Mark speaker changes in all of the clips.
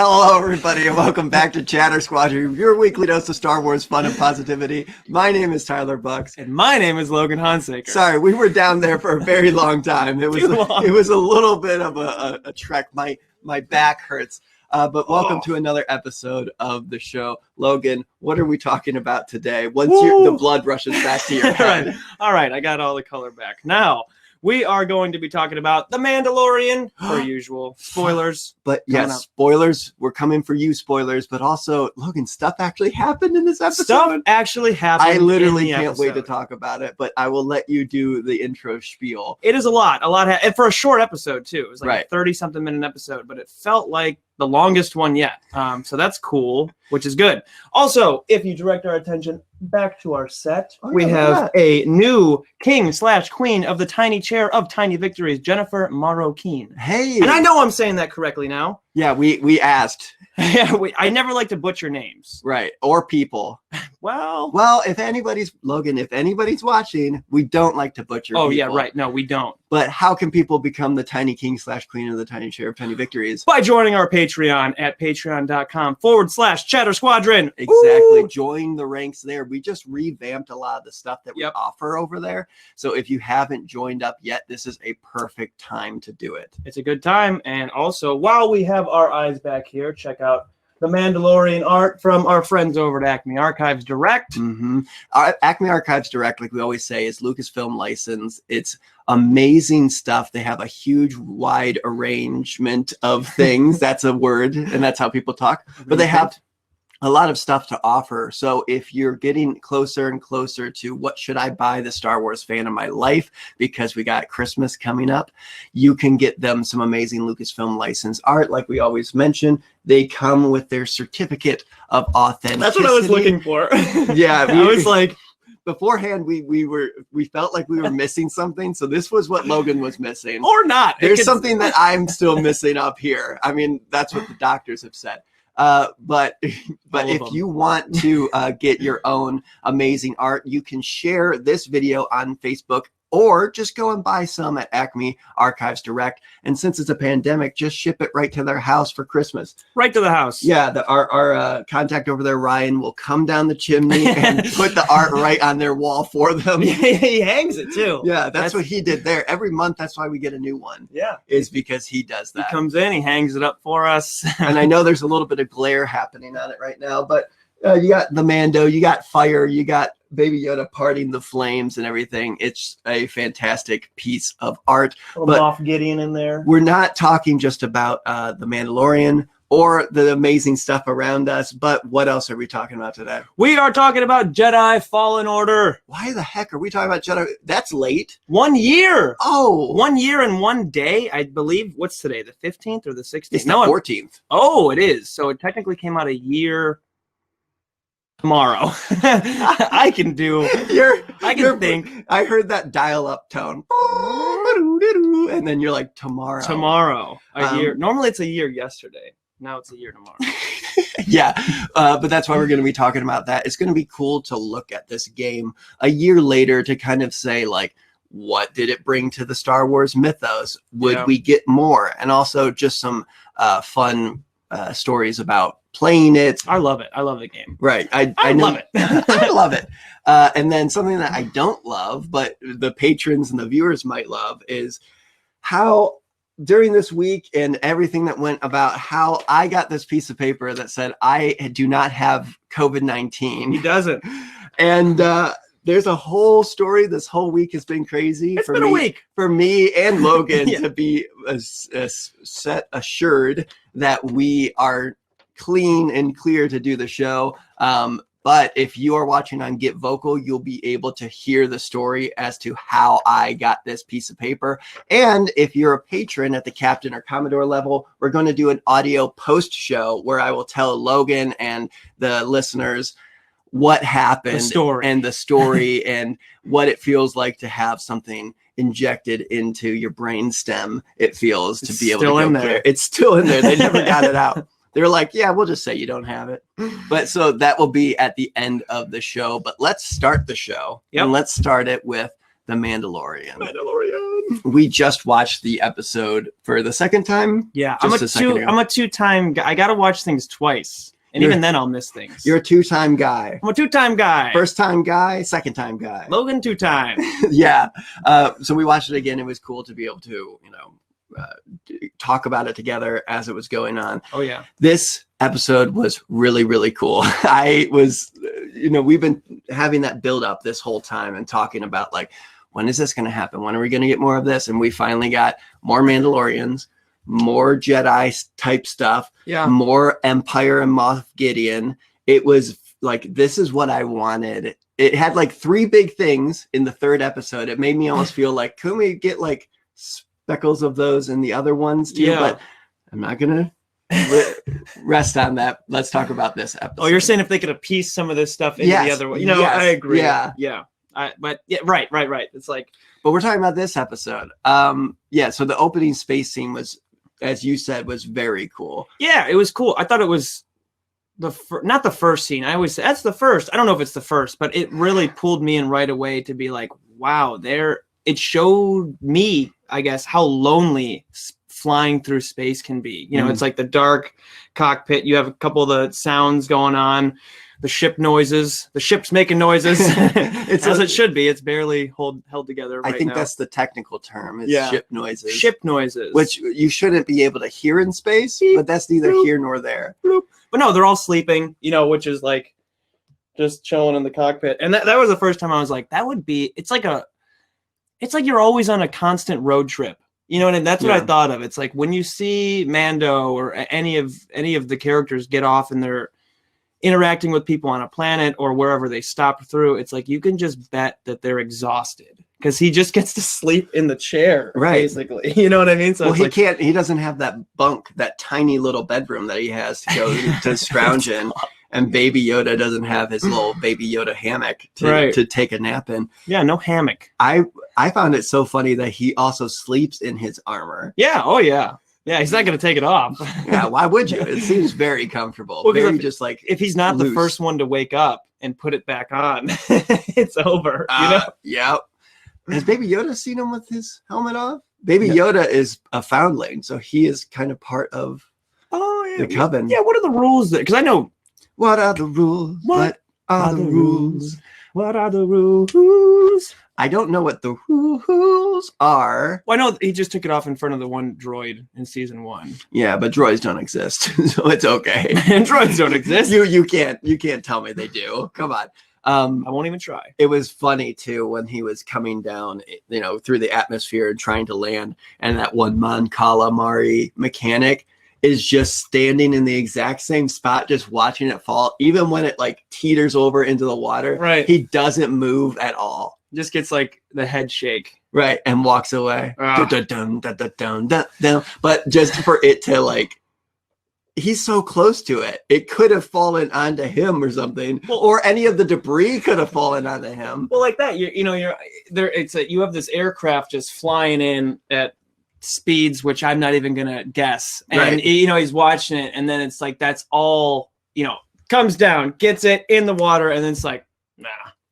Speaker 1: Hello, everybody, and welcome back to Chatter Squadron, your weekly dose of Star Wars fun and positivity. My name is Tyler Bucks.
Speaker 2: And my name is Logan Honsaker.
Speaker 1: Sorry, we were down there for a very long time. It was a little bit of a trek. My back hurts. But welcome to another episode of the show. Logan, what are we talking about today? Once the blood rushes back to your head.
Speaker 2: All right, I got all the color back. Now, we are going to be talking about The Mandalorian, per usual. Spoilers.
Speaker 1: But yes, spoilers. We're coming for you, spoilers. But also, Logan, stuff actually happened in this episode.
Speaker 2: Stuff actually happened.
Speaker 1: I literally can't wait to talk about it, but I will let you do the intro spiel.
Speaker 2: It is a lot. And for a short episode, too. It was like a 30-something minute episode, but it felt like the longest one yet. So that's cool, which is good. Also, if you direct our attention back to our set, we have a new king/queen of the tiny chair of tiny victories, Jennifer Marroquin.
Speaker 1: Hey.
Speaker 2: And I know I'm saying that correctly now.
Speaker 1: Yeah, we asked.
Speaker 2: Yeah, I never like to butcher names.
Speaker 1: Right. Or people. Well, if anybody's watching, we don't like to butcher people.
Speaker 2: Yeah, right. No, we don't.
Speaker 1: But how can people become the tiny king/queen of the tiny chair of tiny victories?
Speaker 2: By joining our Patreon at patreon.com/Chatter Squadron.
Speaker 1: Exactly.
Speaker 2: Woo!
Speaker 1: Join the ranks there. We just revamped a lot of the stuff that we offer over there. So if you haven't joined up yet, this is a perfect time to do it.
Speaker 2: It's a good time. And also, while we have our eyes back here, check out the Mandalorian art from our friends over at Acme Archives Direct.
Speaker 1: Mm-hmm. Acme Archives Direct, like we always say, is Lucasfilm license. It's amazing stuff. They have a huge, wide arrangement of things. That's a word, and that's how people talk. But they have a lot of stuff to offer. So if you're getting closer and closer to what should I buy the Star Wars fan of my life, because we got Christmas coming up, you can get them some amazing Lucasfilm license art. Like we always mention, they come with their certificate of authenticity.
Speaker 2: That's what I was looking for.
Speaker 1: Yeah.
Speaker 2: I was like,
Speaker 1: beforehand, we felt like we were missing something. So this was what Logan was missing.
Speaker 2: Or not.
Speaker 1: There's something that I'm still missing up here. I mean, that's what the doctors have said. But if you want to get your own amazing art, you can share this video on Facebook or just go and buy some at Acme Archives Direct. And since it's a pandemic, just ship it right to their house for Christmas.
Speaker 2: Right to the house.
Speaker 1: Yeah, our contact over there, Ryan, will come down the chimney and put the art right on their wall for them.
Speaker 2: He hangs it too.
Speaker 1: Yeah, that's what he did there. Every month, that's why we get a new one.
Speaker 2: Yeah.
Speaker 1: Is because he does that.
Speaker 2: He comes in, he hangs it up for us.
Speaker 1: And I know there's a little bit of glare happening on it right now, but you got the Mando, you got fire, you got Baby Yoda parting the flames and everything. It's a fantastic piece of art.
Speaker 2: But Moff Gideon in there.
Speaker 1: We're not talking just about the Mandalorian or the amazing stuff around us, but what else are we talking about today?
Speaker 2: We are talking about Jedi Fallen Order.
Speaker 1: Why the heck are we talking about Jedi? That's late.
Speaker 2: 1 year.
Speaker 1: Oh.
Speaker 2: 1 year and 1 day, I believe. What's today, the 15th or the 16th?
Speaker 1: It's the 14th.
Speaker 2: Oh, it is. So it technically came out a year tomorrow. I can think.
Speaker 1: I heard that dial-up tone. And then you're like, tomorrow.
Speaker 2: Tomorrow. A year. Normally it's a year yesterday. Now it's a year tomorrow.
Speaker 1: Yeah, but that's why we're going to be talking about that. It's going to be cool to look at this game a year later to kind of say, like, what did it bring to the Star Wars mythos? Would we get more? And also just some fun stories about playing it.
Speaker 2: I love it. I love the game.
Speaker 1: Right. I love it. I love it. And then something that I don't love, but the patrons and the viewers might love, is how during this week and everything that went about how I got this piece of paper that said I do not have COVID-19.
Speaker 2: He doesn't.
Speaker 1: And there's a whole story. This whole week has been crazy.
Speaker 2: It's been a week.
Speaker 1: For me and Logan to be set assured that we are clean and clear to do the show. But if you are watching on GetVokl, you'll be able to hear the story as to how I got this piece of paper. And if you're a patron at the Captain or Commodore level, we're going to do an audio post show where I will tell Logan and the listeners what happened, the story and what it feels like to have something injected into your brain stem. It feels to be able to go clear. It's still in there. They never got it out. They're like, yeah, we'll just say you don't have it. But so that will be at the end of the show. But let's start the show. And let's start it with The Mandalorian.
Speaker 2: Mandalorian.
Speaker 1: We just watched the episode for the second time.
Speaker 2: Yeah, I'm a two-time guy. I gotta watch things twice, and even then I'll miss things.
Speaker 1: You're a two-time guy.
Speaker 2: I'm a two-time guy.
Speaker 1: First-time guy, second-time guy.
Speaker 2: Logan, two-time.
Speaker 1: Yeah. So we watched it again. It was cool to be able to, talk about it together as it was going on.
Speaker 2: Oh yeah.
Speaker 1: This episode was really, really cool. I was, we've been having that build up this whole time and talking about like, when is this going to happen? When are we going to get more of this? And we finally got more Mandalorians, more Jedi type stuff, more Empire and Moff Gideon. It was like, this is what I wanted. It had like 3 big things in the 3rd episode. It made me almost feel like, couldn't we get like speckles of those in the other ones too? But I'm not gonna rest on that. Let's talk about this episode.
Speaker 2: Oh, you're saying if they could have pieced some of this stuff into the other one? I agree.
Speaker 1: Yeah.
Speaker 2: Right. It's like,
Speaker 1: but we're talking about this episode. So the opening space scene was, as you said, was very cool. Yeah,
Speaker 2: it was cool. I thought it was not the first scene. I always say that's the first. I don't know if it's the first, but it really pulled me in right away to be like, wow, it showed me, I guess, how lonely flying through space can be. It's like the dark cockpit. You have a couple of the sounds going on, the ship noises, the ship's making noises. It's as it should be. It's barely held together right now.
Speaker 1: I think that's the technical term. It's ship noises.
Speaker 2: Ship noises.
Speaker 1: Which you shouldn't be able to hear in space, but that's neither here nor there.
Speaker 2: But no, they're all sleeping, which is like just chilling in the cockpit. And that was the first time I was like, it's like you're always on a constant road trip. And that's what I thought of. It's like when you see Mando or any of the characters get off and they're interacting with people on a planet or wherever they stop through, it's like you can just bet that they're exhausted because he just gets to sleep in the chair, basically. You know what I mean? So
Speaker 1: he doesn't have that bunk, that tiny little bedroom that he has to go to scrounge in. And Baby Yoda doesn't have his little Baby Yoda hammock to take a nap in.
Speaker 2: Yeah, no hammock.
Speaker 1: I found it so funny that he also sleeps in his armor.
Speaker 2: Yeah. Oh, yeah. Yeah, he's not going to take it off.
Speaker 1: Yeah, why would you? It seems very comfortable.
Speaker 2: Well,
Speaker 1: if
Speaker 2: he's not loose. The first one to wake up and put it back on, it's over.
Speaker 1: Yeah. Has Baby Yoda seen him with his helmet off? Baby Yoda is a foundling, so he is kind of part of the coven.
Speaker 2: Yeah, what are the rules there? Because I know.
Speaker 1: What are the rules? What are the rules?
Speaker 2: What are the rules?
Speaker 1: I don't know what the rules are.
Speaker 2: Well, I know he just took it off in front of the one droid in season 1.
Speaker 1: Yeah, but droids don't exist, so it's okay.
Speaker 2: And droids don't exist.
Speaker 1: You can't tell me they do. Come on.
Speaker 2: I won't even try.
Speaker 1: It was funny too when he was coming down, through the atmosphere and trying to land, and that one Mon Calamari mechanic is just standing in the exact same spot, just watching it fall. Even when it like teeters over into the water,
Speaker 2: right?
Speaker 1: He doesn't move at all.
Speaker 2: Just gets like the head shake,
Speaker 1: right, and walks away. But just for it to like, he's so close to it, it could have fallen onto him or something, or any of the debris could have fallen onto him.
Speaker 2: Well, like that, you're there. You have this aircraft just flying in at speeds which I'm not even gonna guess, and he's watching it, and then it's like that's all comes down, gets it in the water, and then it's like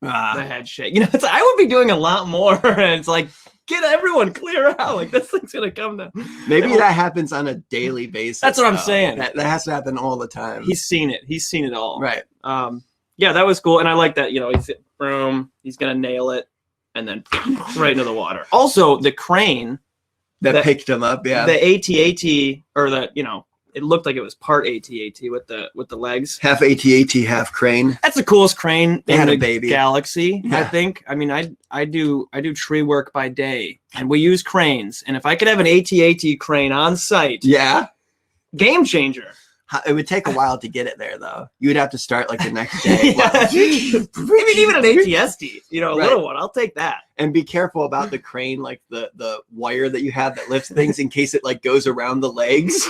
Speaker 2: the head shake. It's like, I would be doing a lot more, and it's like, get everyone clear out, like this thing's gonna come down.
Speaker 1: Maybe that happens on a daily basis.
Speaker 2: That's what I'm saying.
Speaker 1: That has to happen all the time.
Speaker 2: He's seen it all,
Speaker 1: right?
Speaker 2: Yeah, that was cool, and I like that. He's gonna nail it, and then right into the water. Also, the crane
Speaker 1: that picked him up, the
Speaker 2: AT-AT, or it looked like it was part AT-AT with the legs.
Speaker 1: Half AT-AT, half crane.
Speaker 2: That's the coolest crane in the
Speaker 1: baby.
Speaker 2: galaxy, I think. I mean, I do tree work by day, and we use cranes. And if I could have an AT-AT crane on site, game changer.
Speaker 1: It would take a while to get it there, though. You would have to start like the next day.
Speaker 2: Maybe even an AT-ST, a little one. I'll take that.
Speaker 1: And be careful about the crane, like the wire that you have that lifts things in case it like goes around the legs.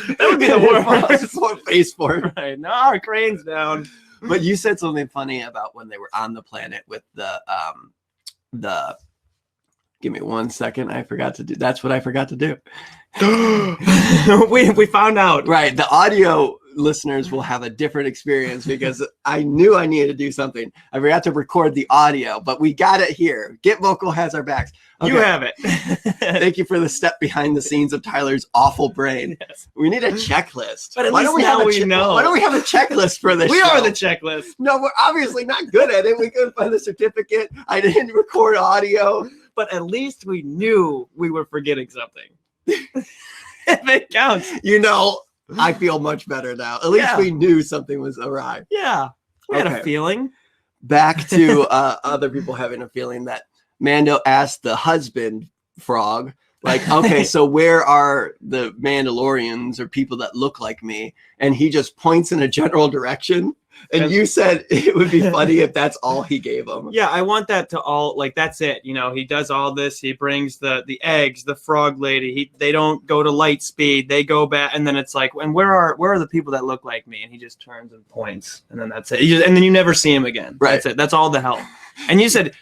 Speaker 2: That would be the worst.
Speaker 1: Face for it.
Speaker 2: Right. No, our crane's down.
Speaker 1: But you said something funny about when they were on the planet with the give me 1 second. That's what I forgot to do.
Speaker 2: we found out.
Speaker 1: Right. The audio listeners will have a different experience because I knew I needed to do something. I forgot to record the audio, but we got it here. GetVokl has our backs.
Speaker 2: Okay. You have it.
Speaker 1: Thank you for the step behind the scenes of Tyler's awful brain.
Speaker 2: Yes.
Speaker 1: We need a checklist.
Speaker 2: But at least now we know.
Speaker 1: Why don't we have a checklist for this
Speaker 2: We
Speaker 1: show?
Speaker 2: are the checklist.
Speaker 1: No, we're obviously not good at it. We couldn't find the certificate. I didn't record audio.
Speaker 2: But at least we knew we were forgetting something. If it counts.
Speaker 1: You know, I feel much better now. At least we knew something was awry.
Speaker 2: Yeah. We had a feeling.
Speaker 1: Back to other people having a feeling that Mando asked the husband frog, like, okay, so where are the Mandalorians or people that look like me? And he just points in a general direction. And you said it would be funny if that's all he gave them.
Speaker 2: Yeah, I want that to all, like, that's it. You know, he does all this. He brings the eggs, the frog lady. They don't go to light speed. They go back. And then it's like, and where are the people that look like me? And he just turns and points. And then that's it. And then you never see him again.
Speaker 1: Right.
Speaker 2: That's it. That's all the help. And you said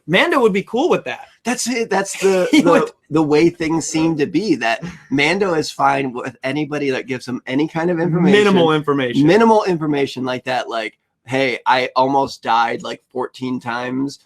Speaker 2: Mando would be cool with that.
Speaker 1: That's it. That's the way things seem to be, that Mando is fine with anybody that gives him any kind of information. Minimal information like that. Like, hey, I almost died like 14 times.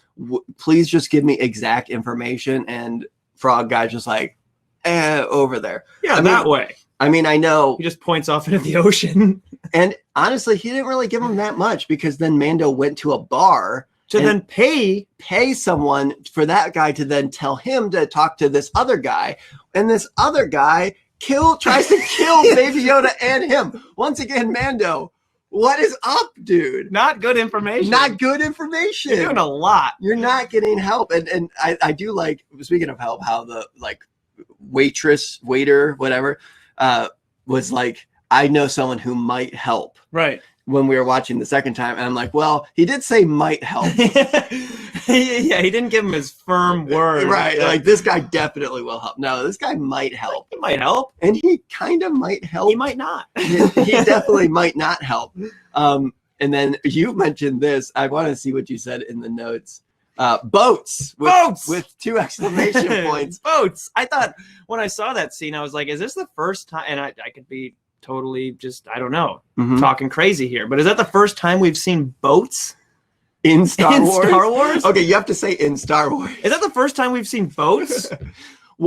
Speaker 1: Please just give me exact information. And Frog Guy's just like, over there.
Speaker 2: Yeah, that way.
Speaker 1: I mean, I know.
Speaker 2: He just points off into the ocean.
Speaker 1: And honestly, he didn't really give him that much, because then Mando went to a bar
Speaker 2: to then pay
Speaker 1: someone for that guy to then tell him to talk to this other guy. And this other guy tries to kill Baby Yoda and him. Once again, Mando, what is up, dude?
Speaker 2: Not good information.
Speaker 1: Not good information.
Speaker 2: You're doing a lot.
Speaker 1: You're not getting help. And I do like, speaking of help, how the like waiter, whatever, was like, I know someone who might help.
Speaker 2: Right.
Speaker 1: When we were watching the second time, and I'm like, well, he did say might help.
Speaker 2: Yeah, he didn't give him his firm word.
Speaker 1: Right, like this guy definitely will help. No, this guy might help.
Speaker 2: He might help.
Speaker 1: And he kind of might help.
Speaker 2: He might not.
Speaker 1: He definitely might not help. And then you mentioned this. I want to see what you said in the notes. Boats with 2 exclamation points.
Speaker 2: Boats. I thought when I saw that scene, I was like, is this the first time? And I could be totally just, I don't know, talking crazy here, but is that the first time we've seen boats
Speaker 1: in Star Wars? Okay, you have to say in Star Wars.
Speaker 2: Is that the first time we've seen boats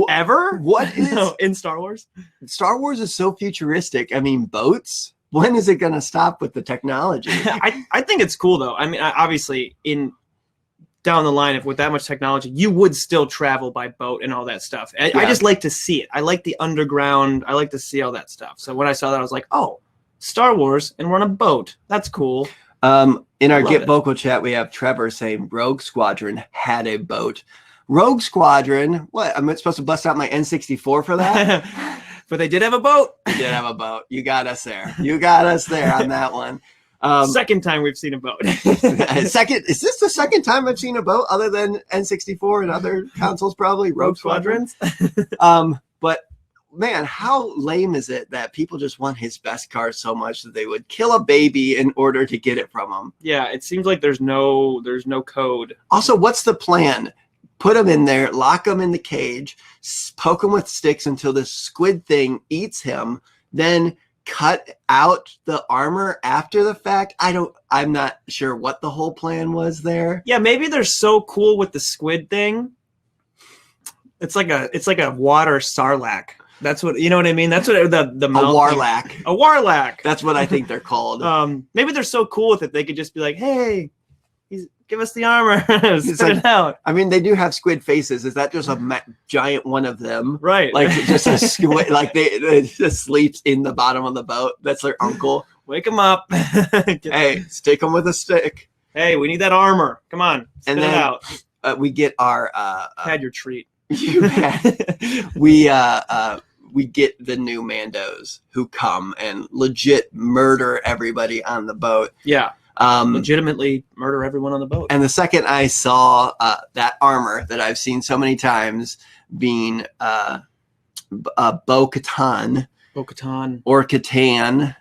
Speaker 2: ever?
Speaker 1: What is
Speaker 2: in Star Wars?
Speaker 1: Star Wars is so futuristic. I mean, boats? When is it going to stop with the technology?
Speaker 2: I think it's cool, though. I mean, obviously, down the line, if with that much technology, you would still travel by boat and all that stuff. I just like to see it. I like the underground. I like to see all that stuff. So when I saw that, I was like, oh, Star Wars, and we're on a boat. That's cool.
Speaker 1: In our GetVokl chat, we have Trevor saying Rogue Squadron had a boat. Rogue Squadron? What? I'm supposed to bust out my N64 for that?
Speaker 2: But they did have a boat.
Speaker 1: They did have a boat. You got us there. You got us there on that one.
Speaker 2: Second time we've seen a boat.
Speaker 1: Is this the second time I've seen a boat other than N64 and other consoles, probably Rogue Squadrons? But man, how lame is it that people just want his best car so much that they would kill a baby in order to get it from him?
Speaker 2: Yeah, it seems like there's no code.
Speaker 1: Also, what's the plan? Put him in there, lock him in the cage, poke him with sticks until this squid thing eats him, then cut out the armor after the fact. I'm not sure what the whole plan was there.
Speaker 2: Yeah, maybe they're so cool with the squid thing. It's like a water sarlacc. That's what, you know what I mean? That's what the
Speaker 1: a warlack.
Speaker 2: A warlack.
Speaker 1: That's what I think they're called.
Speaker 2: Maybe they're so cool with it they could just be like, hey, give us the armor. Spit it out.
Speaker 1: I mean, they do have squid faces. Is that just a giant one of them?
Speaker 2: Right.
Speaker 1: Like just a squid, like they just sleeps in the bottom of the boat. That's their uncle.
Speaker 2: Wake them up.
Speaker 1: Hey, stick them with a stick.
Speaker 2: Hey, we need that armor. Come on. Spit it out.
Speaker 1: We get our
Speaker 2: had your treat.
Speaker 1: We get the new Mandos who come and legit murder everybody on the boat.
Speaker 2: Yeah. Legitimately murder everyone on the boat.
Speaker 1: And the second I saw that armor that I've seen so many times being Bo-Katan or Katan,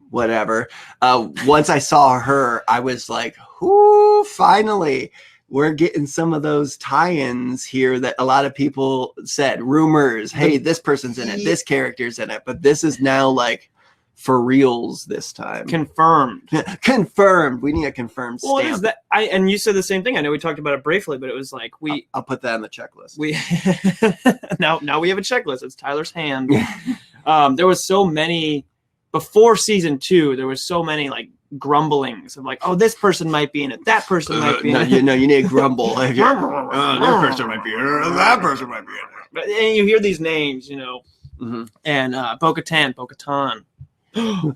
Speaker 1: whatever. Once I saw her, I was like, "Whoo! Finally, we're getting some of those tie-ins here that a lot of people said, rumors. Hey, this person's in it, this character's in it, but this is now like for reals this time.
Speaker 2: Confirmed.
Speaker 1: Confirmed. We need a confirmed stamp.
Speaker 2: Well, it is that and you said the same thing. I know we talked about it briefly, but it was like
Speaker 1: I'll put that on the checklist.
Speaker 2: Now we have a checklist. It's Tyler's hand. There was so many before season 2. There was so many like grumblings of like, oh, this person might be in it. That person might be in it.
Speaker 1: No, you need to grumble. This person might be in it. That person might be in it.
Speaker 2: But and you hear these names, and Bo-Katan.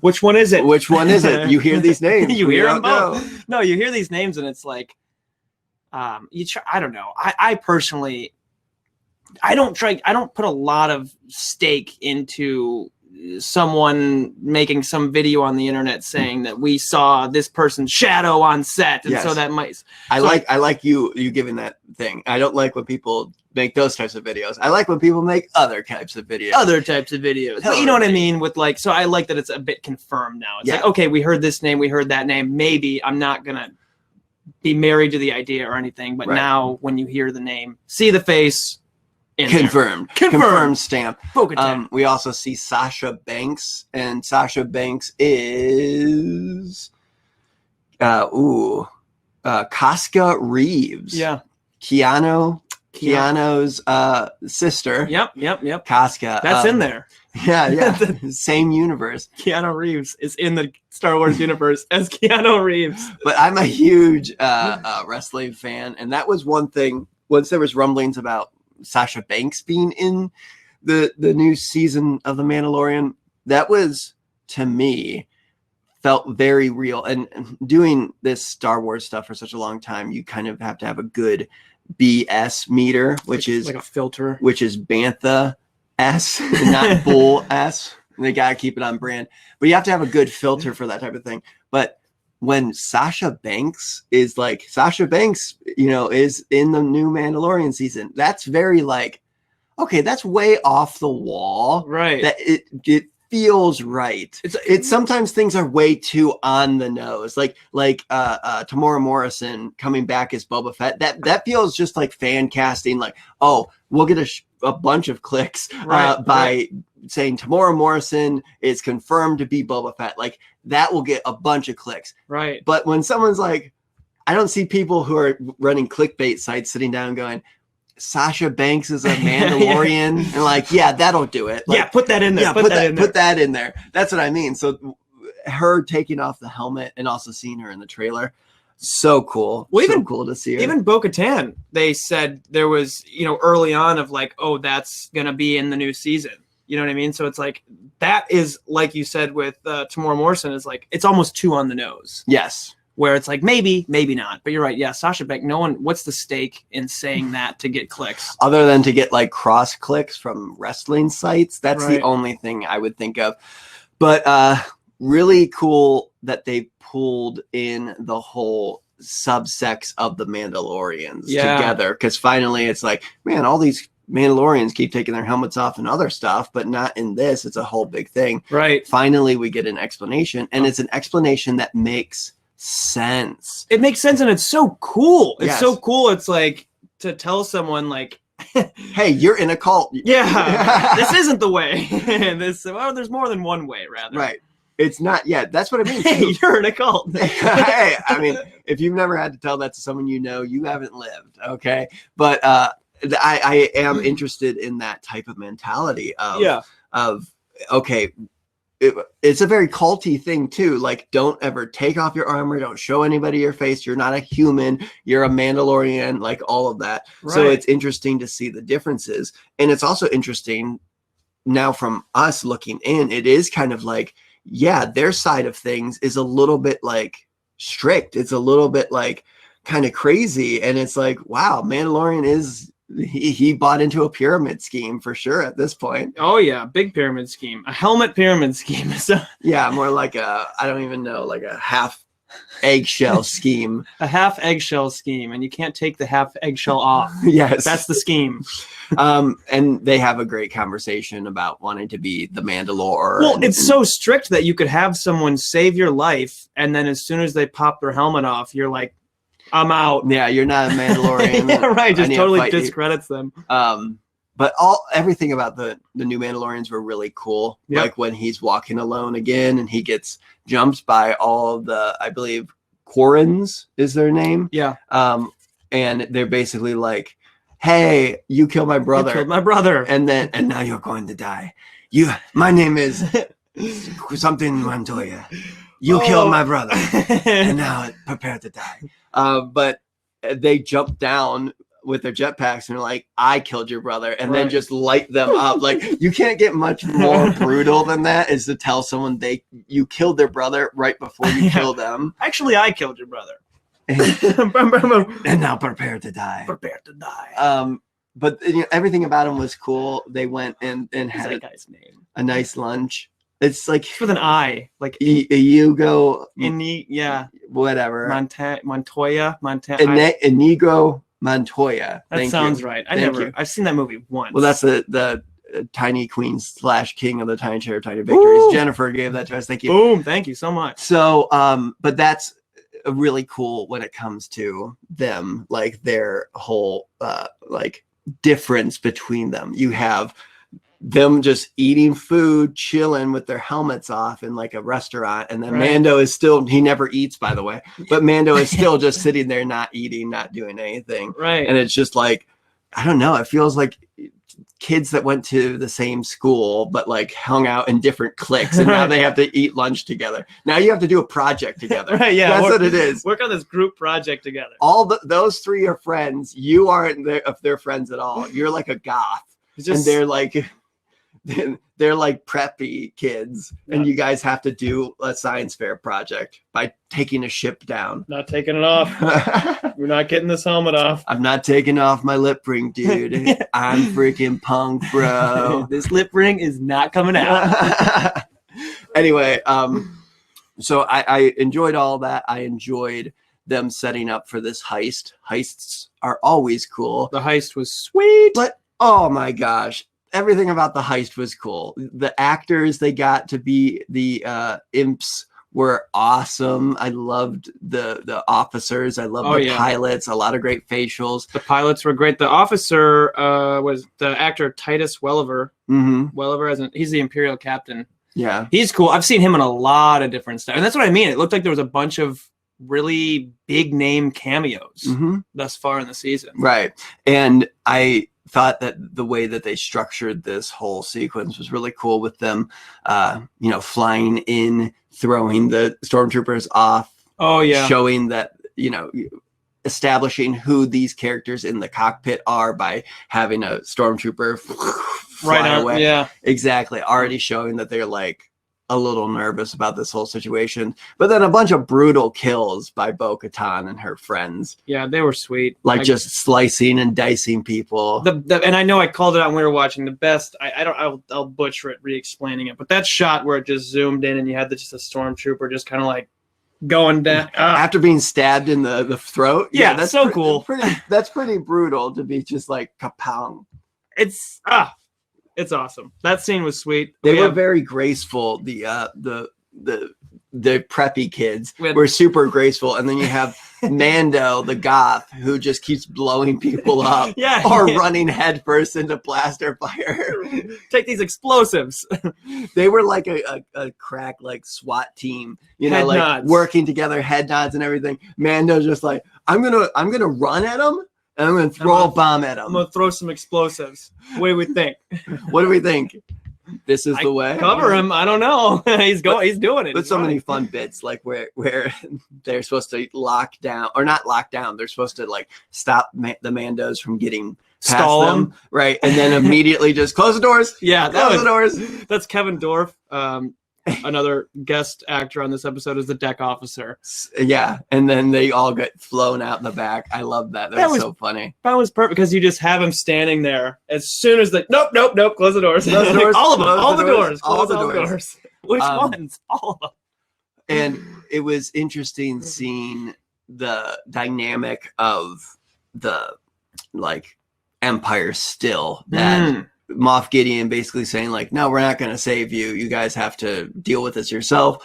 Speaker 2: Which one is it?
Speaker 1: Which one is it? You hear these names.
Speaker 2: You hear them both. No, you hear these names, and it's like, I don't know. I personally, I don't put a lot of stake into someone making some video on the internet saying that we saw this person's shadow on set, and so that might. I
Speaker 1: like you giving that thing. I don't like when people make those types of videos. I like when people make other types of videos.
Speaker 2: But you know what I mean? With like, so I like that it's a bit confirmed now. It's like, okay, we heard this name, we heard that name. Maybe I'm not gonna be married to the idea or anything, but now when you hear the name, see the face. Confirmed stamp.
Speaker 1: We also see Sasha Banks, and Sasha Banks is Casca Reeves.
Speaker 2: Yeah.
Speaker 1: Keanu's sister.
Speaker 2: Yep.
Speaker 1: Casca.
Speaker 2: That's in there.
Speaker 1: Yeah. Same universe.
Speaker 2: Keanu Reeves is in the Star Wars universe as Keanu Reeves.
Speaker 1: But I'm a huge wrestling fan, and that was one thing. Once there was rumblings about Sasha Banks being in the new season of The Mandalorian, that was, to me, felt very real. And doing this Star Wars stuff for such a long time, you kind of have to have a good BS meter, which is
Speaker 2: like a filter,
Speaker 1: which is Bantha S, not Bull S. They gotta keep it on brand, but you have to have a good filter for that type of thing. But when Sasha Banks is in the new Mandalorian season, that's very like, okay, that's way off the wall,
Speaker 2: right?
Speaker 1: That it feels right. It's sometimes things are way too on the nose, like Tamora Morrison coming back as Boba Fett. That feels just like fan casting. Like, oh, we'll get a bunch of clicks by saying Tamora Morrison is confirmed to be Boba Fett. Like, that will get a bunch of clicks.
Speaker 2: Right.
Speaker 1: But when someone's like, I don't see people who are running clickbait sites sitting down going, Sasha Banks is a Mandalorian, and like, yeah, that'll do it. Like,
Speaker 2: put that in there.
Speaker 1: Yeah, put that in there. That's what I mean. So her taking off the helmet and also seeing her in the trailer, so cool.
Speaker 2: Well,
Speaker 1: so cool to see her.
Speaker 2: Even Bo-Katan, they said there was, early on of like, oh, that's gonna be in the new season. You know what I mean? So it's like, that is, like you said with Tamora Morrison, is like, it's almost too on the nose.
Speaker 1: Yes.
Speaker 2: Where it's like, maybe not. But you're right. Yeah, Sasha Banks, what's the stake in saying that to get clicks?
Speaker 1: Other than to get like cross clicks from wrestling sites. That's the only thing I would think of. But really cool that they pulled in the whole subsex of the Mandalorians together. Because finally it's like, man, all these Mandalorians keep taking their helmets off and other stuff, but not in this. It's a whole big thing.
Speaker 2: Right.
Speaker 1: Finally, we get an explanation, and it's an explanation that makes sense.
Speaker 2: It makes sense, and it's so cool. It's so cool. It's like to tell someone like,
Speaker 1: hey, you're in a cult.
Speaker 2: Yeah, this isn't the way. There's more than one way, rather.
Speaker 1: Right. It's not yet. That's what I mean.
Speaker 2: Hey, you're in a cult.
Speaker 1: Hey, I mean, if you've never had to tell that to someone you haven't lived. Okay. But I am interested in that type of mentality of okay, it's a very culty thing too. Like, don't ever take off your armor. Don't show anybody your face. You're not a human. You're a Mandalorian, like all of that. Right. So it's interesting to see the differences. And it's also interesting now from us looking in, it is kind of like, yeah, their side of things is a little bit like strict. It's a little bit like kind of crazy. And it's like, wow, Mandalorian is, he bought into a pyramid scheme for sure at this point.
Speaker 2: Oh yeah, big pyramid scheme, a helmet pyramid scheme.
Speaker 1: Yeah, more like I don't even know, like a half eggshell scheme.
Speaker 2: A half eggshell scheme, and you can't take the half eggshell off.
Speaker 1: Yes,
Speaker 2: that's the scheme.
Speaker 1: And they have a great conversation about wanting to be the Mandalore.
Speaker 2: Well, it's so strict that you could have someone save your life, and then as soon as they pop their helmet off, you're like, I'm out.
Speaker 1: Yeah, you're not a Mandalorian.
Speaker 2: Yeah, right. Just totally discredits them.
Speaker 1: but everything about the new Mandalorians were really cool.
Speaker 2: Yep.
Speaker 1: Like when he's walking alone again and he gets jumped by all the, I believe, Quarrens is their name.
Speaker 2: Yeah.
Speaker 1: And they're basically like, hey, you killed my brother.
Speaker 2: You killed my brother.
Speaker 1: And now you're going to die. My name is something Montoya. You killed my brother. And now prepare to die. But they jump down with their jetpacks and are like, I killed your brother, and then just light them up. Like, you can't get much more brutal than that, is to tell someone you killed their brother right before you kill them.
Speaker 2: Actually, I killed your brother.
Speaker 1: And now prepare to die.
Speaker 2: Prepare to die.
Speaker 1: But everything about him was cool. They went and had
Speaker 2: that guy's name?
Speaker 1: A nice lunch. It's like
Speaker 2: with an I, like
Speaker 1: Hugo.
Speaker 2: Yeah.
Speaker 1: Whatever.
Speaker 2: Montoya.
Speaker 1: Inigo Montoya.
Speaker 2: That sounds right. I've seen that movie once.
Speaker 1: Well, that's the Tiny Queen / King of the Tiny Chair of Tiny Victories. Ooh. Jennifer gave that to us. Thank you.
Speaker 2: Boom. Thank you so much.
Speaker 1: So, but that's really cool when it comes to them, like their whole like difference between them. You have them just eating food, chilling with their helmets off in like a restaurant, and then Mando is still, he never eats, by the way, but Mando is still just sitting there not eating, not doing anything.
Speaker 2: Right.
Speaker 1: And it's just like, I don't know, it feels like kids that went to the same school but like hung out in different cliques, and now they have to eat lunch together. Now you have to do a project together.
Speaker 2: Right, yeah,
Speaker 1: that's what it is.
Speaker 2: Work on this group project together.
Speaker 1: Those three are friends. You aren't their friends at all. You're like a goth, and they're like preppy kids, and you guys have to do a science fair project by taking a ship down.
Speaker 2: Not taking it off. We're not getting this helmet off.
Speaker 1: I'm not taking off my lip ring, dude. I'm freaking punk, bro.
Speaker 2: This lip ring is not coming out.
Speaker 1: Anyway, so I enjoyed all that. I enjoyed them setting up for this heist. Heists are always cool.
Speaker 2: The heist was sweet.
Speaker 1: But oh my gosh, everything about the heist was cool. The actors they got to be the imps were awesome. I loved the officers. I loved the pilots. A lot of great facials.
Speaker 2: The pilots were great. The officer was the actor Titus Welliver.
Speaker 1: Mm-hmm.
Speaker 2: Welliver, he's the Imperial captain.
Speaker 1: Yeah.
Speaker 2: He's cool. I've seen him in a lot of different stuff. And that's what I mean. It looked like there was a bunch of really big name cameos thus far in the season.
Speaker 1: Right. And I thought that the way that they structured this whole sequence was really cool, with them flying in, throwing the stormtroopers off.
Speaker 2: Oh yeah.
Speaker 1: Showing that, establishing who these characters in the cockpit are by having a stormtrooper fly away.
Speaker 2: Yeah.
Speaker 1: Exactly. Already showing that they're like a little nervous about this whole situation. But then a bunch of brutal kills by Bo-Katan and her friends.
Speaker 2: Yeah, they were sweet.
Speaker 1: Just slicing and dicing people.
Speaker 2: And I know I called it out when we were watching. The best, I'll butcher it re-explaining it, but that shot where it just zoomed in and you had just a stormtrooper just kind of like going down
Speaker 1: after being stabbed in the throat.
Speaker 2: Yeah, that's so cool.
Speaker 1: That's pretty brutal to be just like kapow.
Speaker 2: It's awesome. That scene was sweet.
Speaker 1: They were very graceful. The preppy kids were super graceful, and then you have Mando, the goth, who just keeps blowing people up, or running headfirst into blaster fire.
Speaker 2: Take these explosives.
Speaker 1: They were like a crack SWAT team,
Speaker 2: nods.
Speaker 1: Working together, head nods and everything. Mando's just like, I'm gonna run at him. And I'm going to throw a bomb at him.
Speaker 2: I'm going to throw some explosives. What do we think?
Speaker 1: What do we think? This is the way.
Speaker 2: Cover him. I don't know. He's doing it.
Speaker 1: But so many fun bits, like where they're supposed to lock down, or not lock down. They're supposed to stop the Mandos from getting past them, right? And then immediately just close the doors.
Speaker 2: Yeah,
Speaker 1: close the doors.
Speaker 2: That's Kevin Dorff. Another guest actor on this episode is the deck officer.
Speaker 1: Yeah, and then they all get flown out in the back. I love that. That was so funny.
Speaker 2: That was perfect, because you just have him standing there as soon as nope, close the doors.
Speaker 1: Close the doors.
Speaker 2: All of them. All the doors.
Speaker 1: All the doors.
Speaker 2: Which ones? All of them.
Speaker 1: And it was interesting seeing the dynamic of the Empire still. That Moff Gideon basically saying no, we're not going to save you. You guys have to deal with this yourself.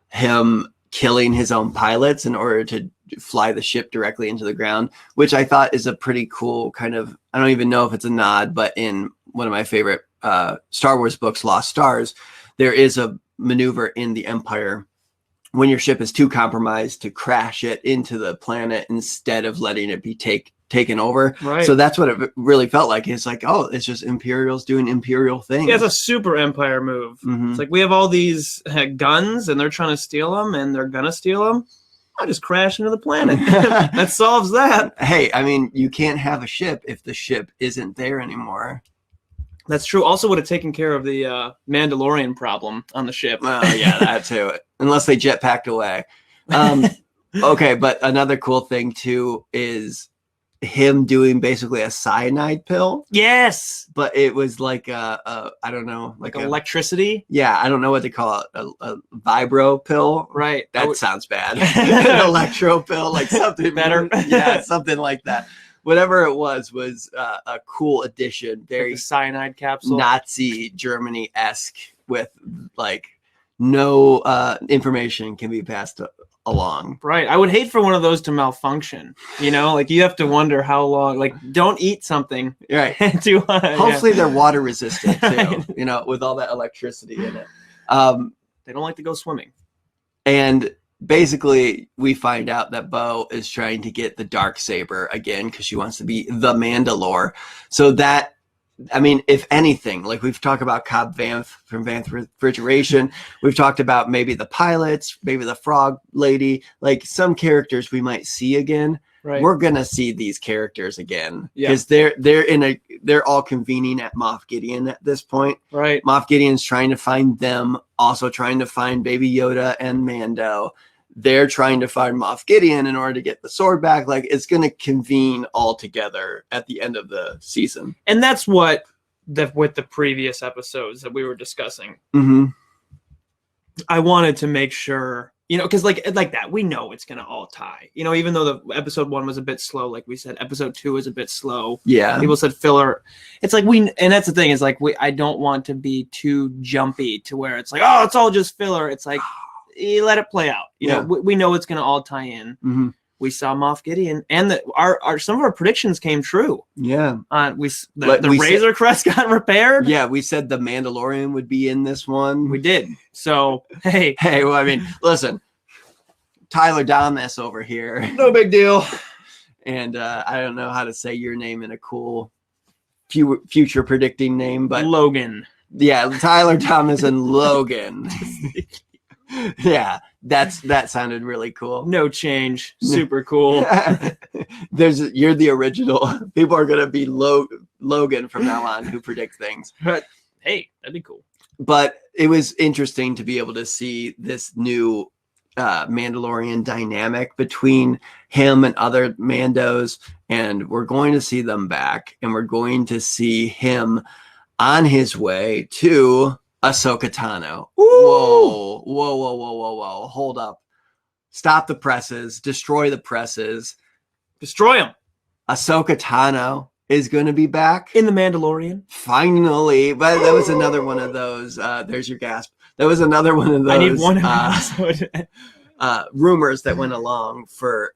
Speaker 1: Him killing his own pilots in order to fly the ship directly into the ground, which I thought is a pretty cool kind of, I don't even know if it's a nod, but in one of my favorite Star Wars books, Lost Stars, there is a maneuver in the Empire when your ship is too compromised to crash it into the planet instead of letting it be taken over.
Speaker 2: Right.
Speaker 1: So that's what it really felt like. It's like, oh, it's just Imperials doing Imperial things.
Speaker 2: Yeah, it's a super Empire move. It's like, we have all these guns and they're trying to steal them and they're going to steal them. I'll just crash into the planet. That solves that.
Speaker 1: Hey, I mean, you can't have a ship if the ship isn't there anymore.
Speaker 2: That's true. Also would have taken care of the Mandalorian problem on the ship.
Speaker 1: Well, yeah, that too. Unless they jetpacked away. Okay, but another cool thing too is him doing basically a cyanide pill.
Speaker 2: Yes,
Speaker 1: but it was like I don't know, like
Speaker 2: electricity.
Speaker 1: Yeah, I don't know what they call it, a vibro pill.
Speaker 2: Right.
Speaker 1: That sounds bad. An electro pill, like something
Speaker 2: better.
Speaker 1: Yeah, something like that. Whatever it was a cool addition. Very
Speaker 2: like cyanide capsule,
Speaker 1: Nazi Germany-esque, with like no information can be passed along.
Speaker 2: Right. I would hate for one of those to malfunction. Like you have to wonder how long. Like, don't eat something.
Speaker 1: Right.
Speaker 2: Hopefully
Speaker 1: they're water resistant too. With all that electricity in it.
Speaker 2: They don't like to go swimming.
Speaker 1: And basically, we find out that Bo is trying to get the Darksaber again because she wants to be the Mandalore. So that, I mean, if anything, like we've talked about Cobb Vanth from Vanth Refrigeration, we've talked about maybe the pilots, maybe the Frog Lady, like some characters we might see again.
Speaker 2: Right.
Speaker 1: We're gonna see these characters again because they're all convening at Moff Gideon at this point.
Speaker 2: Right.
Speaker 1: Moff Gideon's trying to find them, also trying to find Baby Yoda and Mando. They're trying to find Moff Gideon in order to get the sword back. Like, it's going to convene all together at the end of the season.
Speaker 2: And that's what with the previous episodes that we were discussing.
Speaker 1: Mm-hmm.
Speaker 2: I wanted to make sure, because like that, we know it's going to all tie. Even though the episode 1 was a bit slow, like we said, episode 2 is a bit slow.
Speaker 1: Yeah.
Speaker 2: People said filler. It's like and that's the thing, is like I don't want to be too jumpy to where it's like, oh, it's all just filler. It's like, you let it play out. We know it's going to all tie in.
Speaker 1: Mm-hmm.
Speaker 2: We saw Moff Gideon, and our some of our predictions came true.
Speaker 1: Yeah.
Speaker 2: The Razor Crest got repaired.
Speaker 1: Yeah, we said the Mandalorian would be in this one.
Speaker 2: We did. So hey,
Speaker 1: well, I mean, listen, Tyler Damas over here.
Speaker 2: No big deal.
Speaker 1: And I don't know how to say your name in a cool future predicting name, but
Speaker 2: Logan.
Speaker 1: Yeah, Tyler Thomas and Logan. Yeah, that sounded really cool.
Speaker 2: No change. Super cool.
Speaker 1: You're the original. People are gonna be Logan from now on who predict things.
Speaker 2: But hey, that'd be cool.
Speaker 1: But it was interesting to be able to see this new Mandalorian dynamic between him and other Mandos, and we're going to see them back, and we're going to see him on his way to Ahsoka Tano. Whoa. Hold up. Stop the presses. Destroy the presses.
Speaker 2: Destroy them.
Speaker 1: Ahsoka Tano is going to be back.
Speaker 2: In The Mandalorian.
Speaker 1: Finally. But that was another one of those. There's your gasp. That was another one of those.
Speaker 2: I need one
Speaker 1: rumors that went along for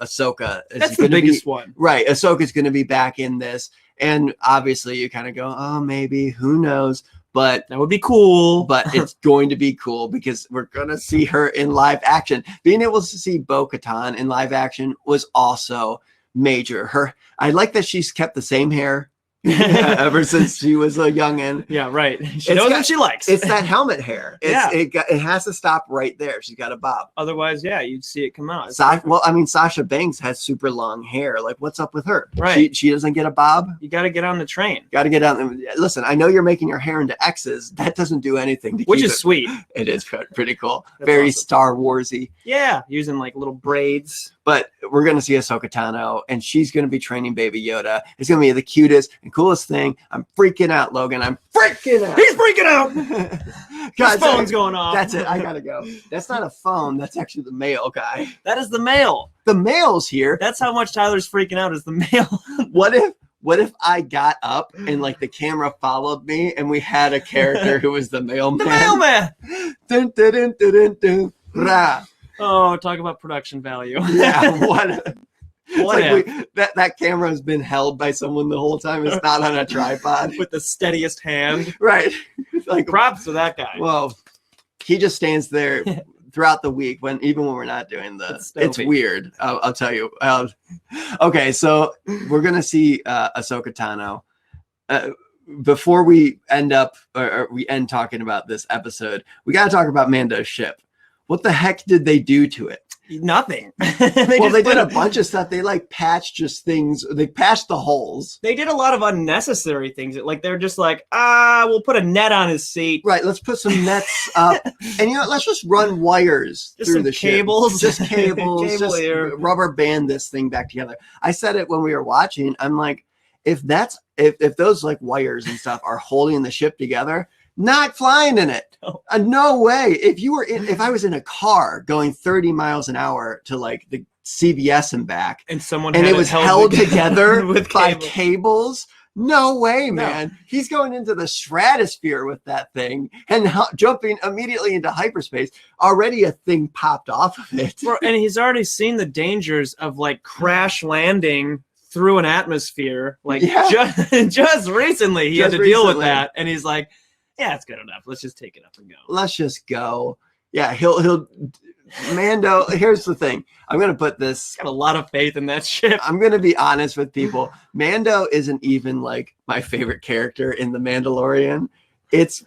Speaker 1: Ahsoka.
Speaker 2: That's the biggest one.
Speaker 1: Right. Ahsoka's going to be back in this. And obviously you kind of go, oh, maybe. Who knows? But
Speaker 2: that would be cool.
Speaker 1: But it's going to be cool because we're going to see her in live action. Being able to see Bo-Katan in live action was also major. I like that she's kept the same hair ever since she was a youngin'.
Speaker 2: Yeah, right. She knows what she likes.
Speaker 1: It's that helmet hair. It has to stop right there. She's got a bob.
Speaker 2: Otherwise, yeah, you'd see it come out.
Speaker 1: Sasha Banks has super long hair. Like, what's up with her?
Speaker 2: Right.
Speaker 1: She doesn't get a bob.
Speaker 2: You got to get on the train.
Speaker 1: Got to get on. Listen, I know you're making your hair into X's. That doesn't do anything.
Speaker 2: Which is sweet.
Speaker 1: It is pretty cool. Very awesome. Star Warsy.
Speaker 2: Yeah, using like little braids.
Speaker 1: But we're going to see Ahsoka Tano, and she's going to be training Baby Yoda. It's going to be the cutest and coolest thing. I'm freaking out, Logan. I'm freaking out.
Speaker 2: He's freaking out.
Speaker 1: God,
Speaker 2: his phone's going off.
Speaker 1: That's it. I got to go. That's not a phone. That's actually the mail guy.
Speaker 2: That is the mail.
Speaker 1: The mail's here.
Speaker 2: That's how much Tyler's freaking out is the mail.
Speaker 1: What if I got up and like the camera followed me and we had a character who was the mailman?
Speaker 2: The mailman.
Speaker 1: Dun, dun, dun, dun, dun, dun, rah.
Speaker 2: Oh, talk about production value.
Speaker 1: Yeah, what?
Speaker 2: What
Speaker 1: that camera has been held by someone the whole time. It's not on a tripod
Speaker 2: with the steadiest hand.
Speaker 1: Right. Like
Speaker 2: props to that guy.
Speaker 1: Well, he just stands there throughout the week even when we're not doing it's weird. I'll tell you. Okay, so we're gonna see Ahsoka Tano. Before we end talking about this episode, we got to talk about Mando's ship. What the heck did they do to it?
Speaker 2: Nothing.
Speaker 1: They did a bunch of stuff. They like patched just things. They patched the holes.
Speaker 2: They did a lot of unnecessary things. Like they're just like, we'll put a net on his seat.
Speaker 1: Right. Let's put some nets up, and let's just run wires through the
Speaker 2: cables.
Speaker 1: Just cables. Just rubber band this thing back together. I said it when we were watching. I'm like, if those like wires and stuff are holding the ship together, not flying in it. No way. If I was in a car going 30 miles an hour to like the CVS and back,
Speaker 2: and
Speaker 1: it was held together by cables, no way, man. No. He's going into the stratosphere with that thing and jumping immediately into hyperspace. Already a thing popped off of it.
Speaker 2: And he's already seen the dangers of like crash landing through an atmosphere. Like just recently he had to deal with that, and he's like, yeah, it's good enough. Let's just take it up and go.
Speaker 1: Let's just go. Yeah, he'll Mando. Here's the thing. I'm gonna put this.
Speaker 2: Got a lot of faith in that ship.
Speaker 1: I'm gonna be honest with people. Mando isn't even like my favorite character in the Mandalorian. It's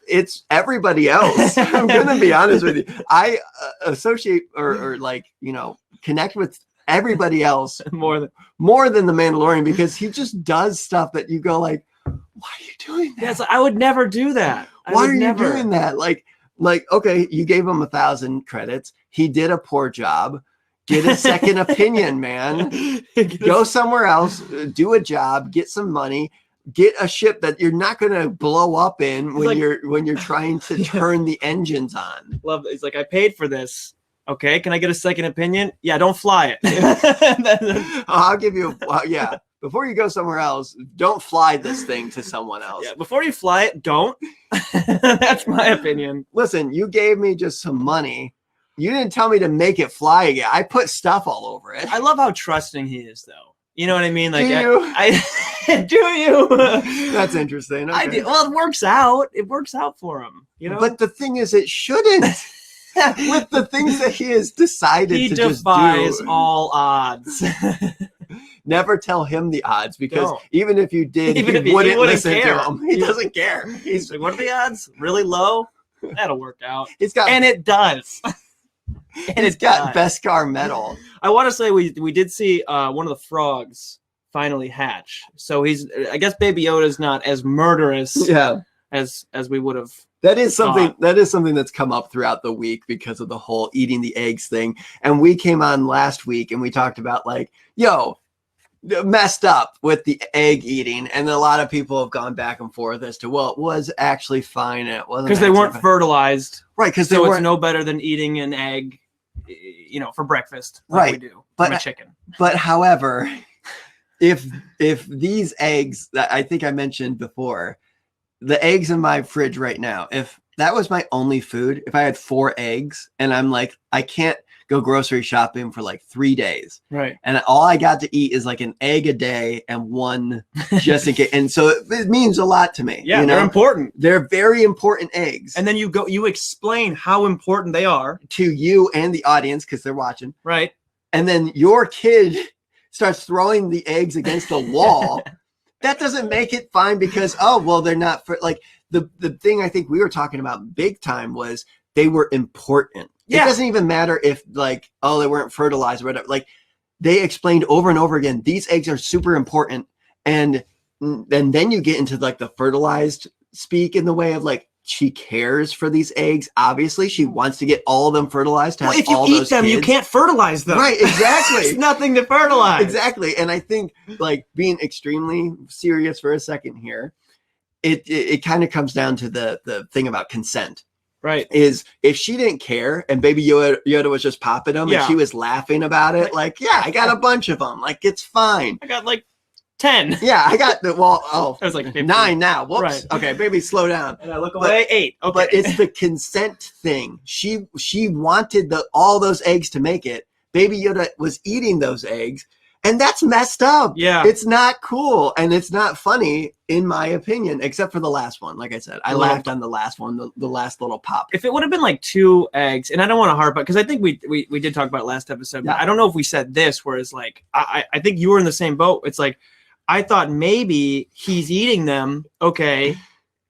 Speaker 1: everybody else. I'm gonna be honest with you. I associate or like connect with everybody else
Speaker 2: more
Speaker 1: than the Mandalorian, because he just does stuff that you go like, why are you doing that?
Speaker 2: Yeah, I would never do that.
Speaker 1: Why are you doing that? Like, okay, you gave him 1,000 credits. He did a poor job. Get a second opinion, man. Go somewhere else, do a job, get some money, get a ship that you're not going to blow up in when you're trying to turn the engines on.
Speaker 2: Love it. He's like, I paid for this. Okay, can I get a second opinion? Yeah, don't fly it.
Speaker 1: I'll give you yeah. Before you go somewhere else, don't fly this thing to someone else.
Speaker 2: Yeah, before you fly it, don't. That's my opinion.
Speaker 1: Listen, you gave me just some money. You didn't tell me to make it fly again. I put stuff all over it.
Speaker 2: I love how trusting he is, though. You know what I mean? Like,
Speaker 1: do you?
Speaker 2: I do you?
Speaker 1: That's interesting. Okay.
Speaker 2: I do. Well, it works out. It works out for him.
Speaker 1: But the thing is, it shouldn't. With the things that he has decided to just do. He
Speaker 2: defies all odds.
Speaker 1: Never tell him the odds, because even if you did, he wouldn't listen to him. He doesn't care.
Speaker 2: He's like, what are the odds? Really low? That'll work out.
Speaker 1: And
Speaker 2: it does.
Speaker 1: He's got Beskar metal.
Speaker 2: I want to say we did see one of the frogs finally hatch. So I guess Baby Yoda's not as murderous as we would have.
Speaker 1: That is something that's come up throughout the week because of the whole eating the eggs thing. And we came on last week and we talked about like, messed up with the egg eating, and a lot of people have gone back and forth as to, well, it was actually fine. It wasn't
Speaker 2: because they weren't fertilized,
Speaker 1: right? Because
Speaker 2: it's no better than eating an egg, for breakfast, like
Speaker 1: right?
Speaker 2: We do,
Speaker 1: but
Speaker 2: a chicken.
Speaker 1: But however, if these eggs that I think I mentioned before, the eggs in my fridge right now, if that was my only food, if I had 4 eggs and I'm like, I can't go grocery shopping for like 3 days.
Speaker 2: Right.
Speaker 1: And all I got to eat is like an egg a day and one just in case. And so it means a lot to me.
Speaker 2: Yeah, they're important.
Speaker 1: They're very important eggs.
Speaker 2: And then you explain how important they are
Speaker 1: to you and the audience because they're watching.
Speaker 2: Right.
Speaker 1: And then your kid starts throwing the eggs against the wall. That doesn't make it fine because, they're not for like the thing I think we were talking about big time was they were important. Yeah. It doesn't even matter if like, they weren't fertilized or whatever. Like they explained over and over again, these eggs are super important. And then you get into like the fertilized speak in the way of like, she cares for these eggs. Obviously, she wants to get all of them fertilized. To have
Speaker 2: if you
Speaker 1: all
Speaker 2: eat
Speaker 1: those
Speaker 2: them,
Speaker 1: kids.
Speaker 2: You can't fertilize them.
Speaker 1: Right, exactly.
Speaker 2: There's nothing to fertilize.
Speaker 1: Exactly. And I think like being extremely serious for a second here, it kind of comes down to the thing about consent.
Speaker 2: Right.
Speaker 1: Is if she didn't care and Baby Yoda was just popping them and she was laughing about it, like, I got a bunch of them. Like, it's fine.
Speaker 2: I got like 10.
Speaker 1: Yeah, I got the
Speaker 2: I was like 15.
Speaker 1: 9 now. Whoops.
Speaker 2: Right.
Speaker 1: Okay, baby, slow down.
Speaker 2: And I look away, 8. Okay.
Speaker 1: But it's the consent thing. She wanted all those eggs to make it. Baby Yoda was eating those eggs, and that's messed up.
Speaker 2: Yeah.
Speaker 1: It's not cool, and it's not funny, in my opinion, except for the last one. Like I said, I laughed on the last one, the last little pop.
Speaker 2: If it would have been like 2 eggs, and I don't want to harp on, because I think we did talk about it last episode, but I don't know if we said this, whereas like, I think you were in the same boat. It's like, I thought maybe he's eating them, okay,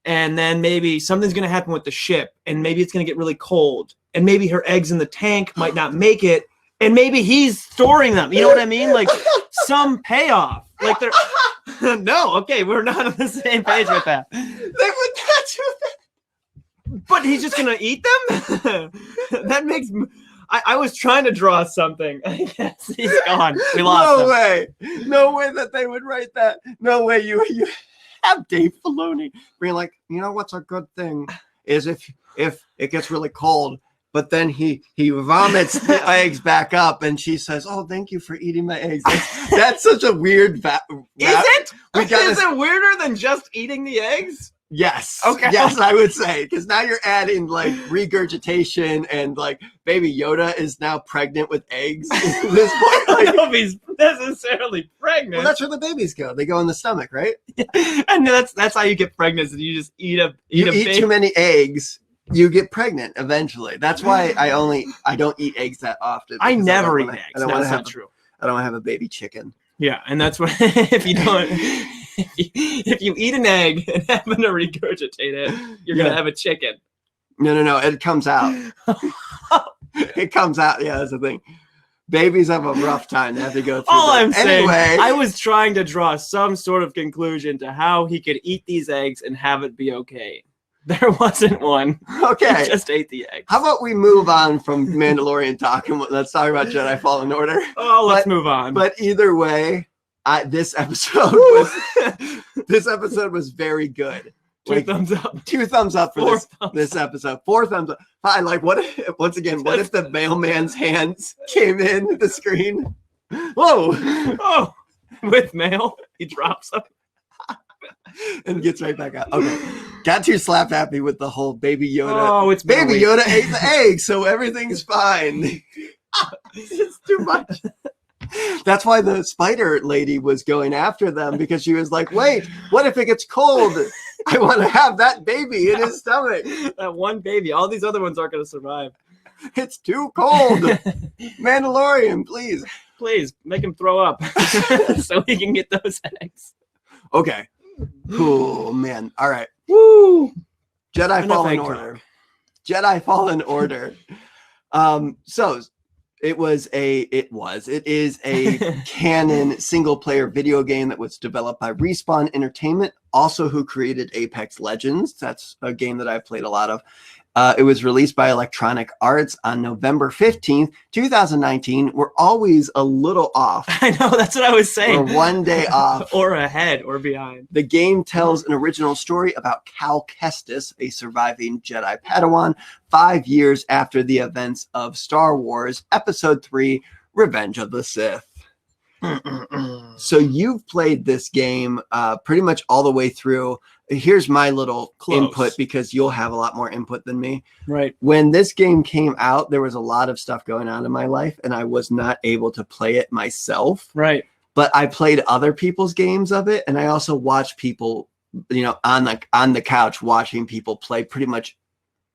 Speaker 2: and then maybe something's going to happen with the ship, and maybe it's going to get really cold, and maybe her eggs in the tank might not make it, and maybe he's storing them. You know what I mean? Like some payoff. Like they're no, okay, we're not on the same page with that.
Speaker 1: They would not do that.
Speaker 2: But he's just gonna eat them? That makes I was trying to draw something. I guess he's gone. We lost him.
Speaker 1: No way that they would write that. No way you have Dave Filoni being like, you know what's a good thing is if it gets really cold, but then he vomits the eggs back up, and she says, "Oh, thank you for eating my eggs." That's such a weird.
Speaker 2: Is it? Is it weirder than just eating the eggs?
Speaker 1: Yes.
Speaker 2: Okay.
Speaker 1: Yes, I would say, because now you're adding like regurgitation, and like Baby Yoda is now pregnant with eggs. At this point,
Speaker 2: I don't know if he's necessarily pregnant.
Speaker 1: Well, that's where the babies go. They go in the stomach, right?
Speaker 2: Yeah. And that's how you get pregnant. Is you just eat
Speaker 1: too many eggs. You get pregnant eventually. That's why I don't eat eggs that often.
Speaker 2: I never eat eggs.
Speaker 1: I don't want to have true. I don't want to have a baby chicken.
Speaker 2: Yeah, and that's what if you don't if you eat an egg and happen to regurgitate it, you're gonna have a chicken.
Speaker 1: No. It comes out. It comes out. Yeah, that's the thing. Babies have a rough time. They have to go through.
Speaker 2: I'm saying, I was trying to draw some sort of conclusion to how he could eat these eggs and have it be okay. There wasn't one.
Speaker 1: Okay.
Speaker 2: He just ate the egg.
Speaker 1: How about we move on from Mandalorian talk and let's talk about Jedi Fallen Order?
Speaker 2: Oh, let's move on.
Speaker 1: But either way, this episode was very good.
Speaker 2: 2 thumbs up.
Speaker 1: 2 thumbs up for this episode. 4 thumbs up. Fine. Like, what if the mailman's hands came in the screen? Whoa.
Speaker 2: Oh, with mail. He drops them.
Speaker 1: And gets right back out. Okay. Got too slap happy with the whole Baby Yoda.
Speaker 2: Oh, it's
Speaker 1: Baby Yoda ate the egg, so everything's fine. It's too much. That's why the spider lady was going after them, because she was like, wait, what if it gets cold? I want to have that baby in his stomach.
Speaker 2: That one baby. All these other ones aren't going to survive.
Speaker 1: It's too cold. Mandalorian, please.
Speaker 2: Please, make him throw up so he can get those eggs.
Speaker 1: Okay. Cool, man. All right.
Speaker 2: Woo!
Speaker 1: Jedi Fallen Order. Jedi Fallen Order. So it is a canon single player video game that was developed by Respawn Entertainment, also who created Apex Legends. That's a game that I've played a lot of. It was released by Electronic Arts on November 15th, 2019. We're always a little off.
Speaker 2: I know, that's what I was saying.
Speaker 1: We're one day off.
Speaker 2: Or ahead or behind.
Speaker 1: The game tells an original story about Cal Kestis, a surviving Jedi Padawan, 5 years after the events of Star Wars Episode 3, Revenge of the Sith. So you've played this game pretty much all the way through. Here's my little input, because you'll have a lot more input than me.
Speaker 2: Right.
Speaker 1: When this game came out, there was a lot of stuff going on in my life, and I was not able to play it myself.
Speaker 2: Right.
Speaker 1: But I played other people's games of it, and I also watched people, on the couch watching people play pretty much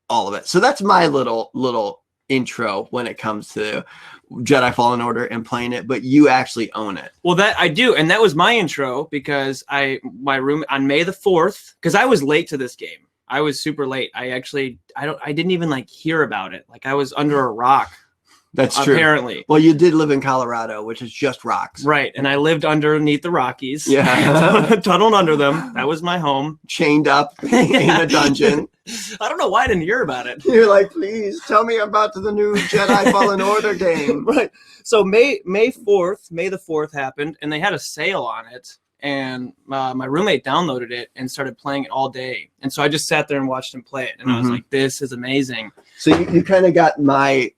Speaker 1: all of it. So that's my little intro when it comes to Jedi Fallen Order and playing it, but you actually own it.
Speaker 2: Well, that I do, and that was my intro, because my room on May the 4th, because I was late to this game. I was super late. I didn't even hear about it. Like, I was under a rock.
Speaker 1: That's true.
Speaker 2: Apparently.
Speaker 1: Well, you did live in Colorado, which is just rocks.
Speaker 2: Right. And I lived underneath the Rockies.
Speaker 1: Yeah.
Speaker 2: Tunneled under them. That was my home.
Speaker 1: Chained up in a dungeon.
Speaker 2: I don't know why I didn't hear about it.
Speaker 1: You're like, please tell me about the new Jedi Fallen Order game.
Speaker 2: Right. So May the 4th happened, and they had a sale on it. And my roommate downloaded it and started playing it all day. And so I just sat there and watched him play it. And I was like, this is amazing.
Speaker 1: So you kind of got my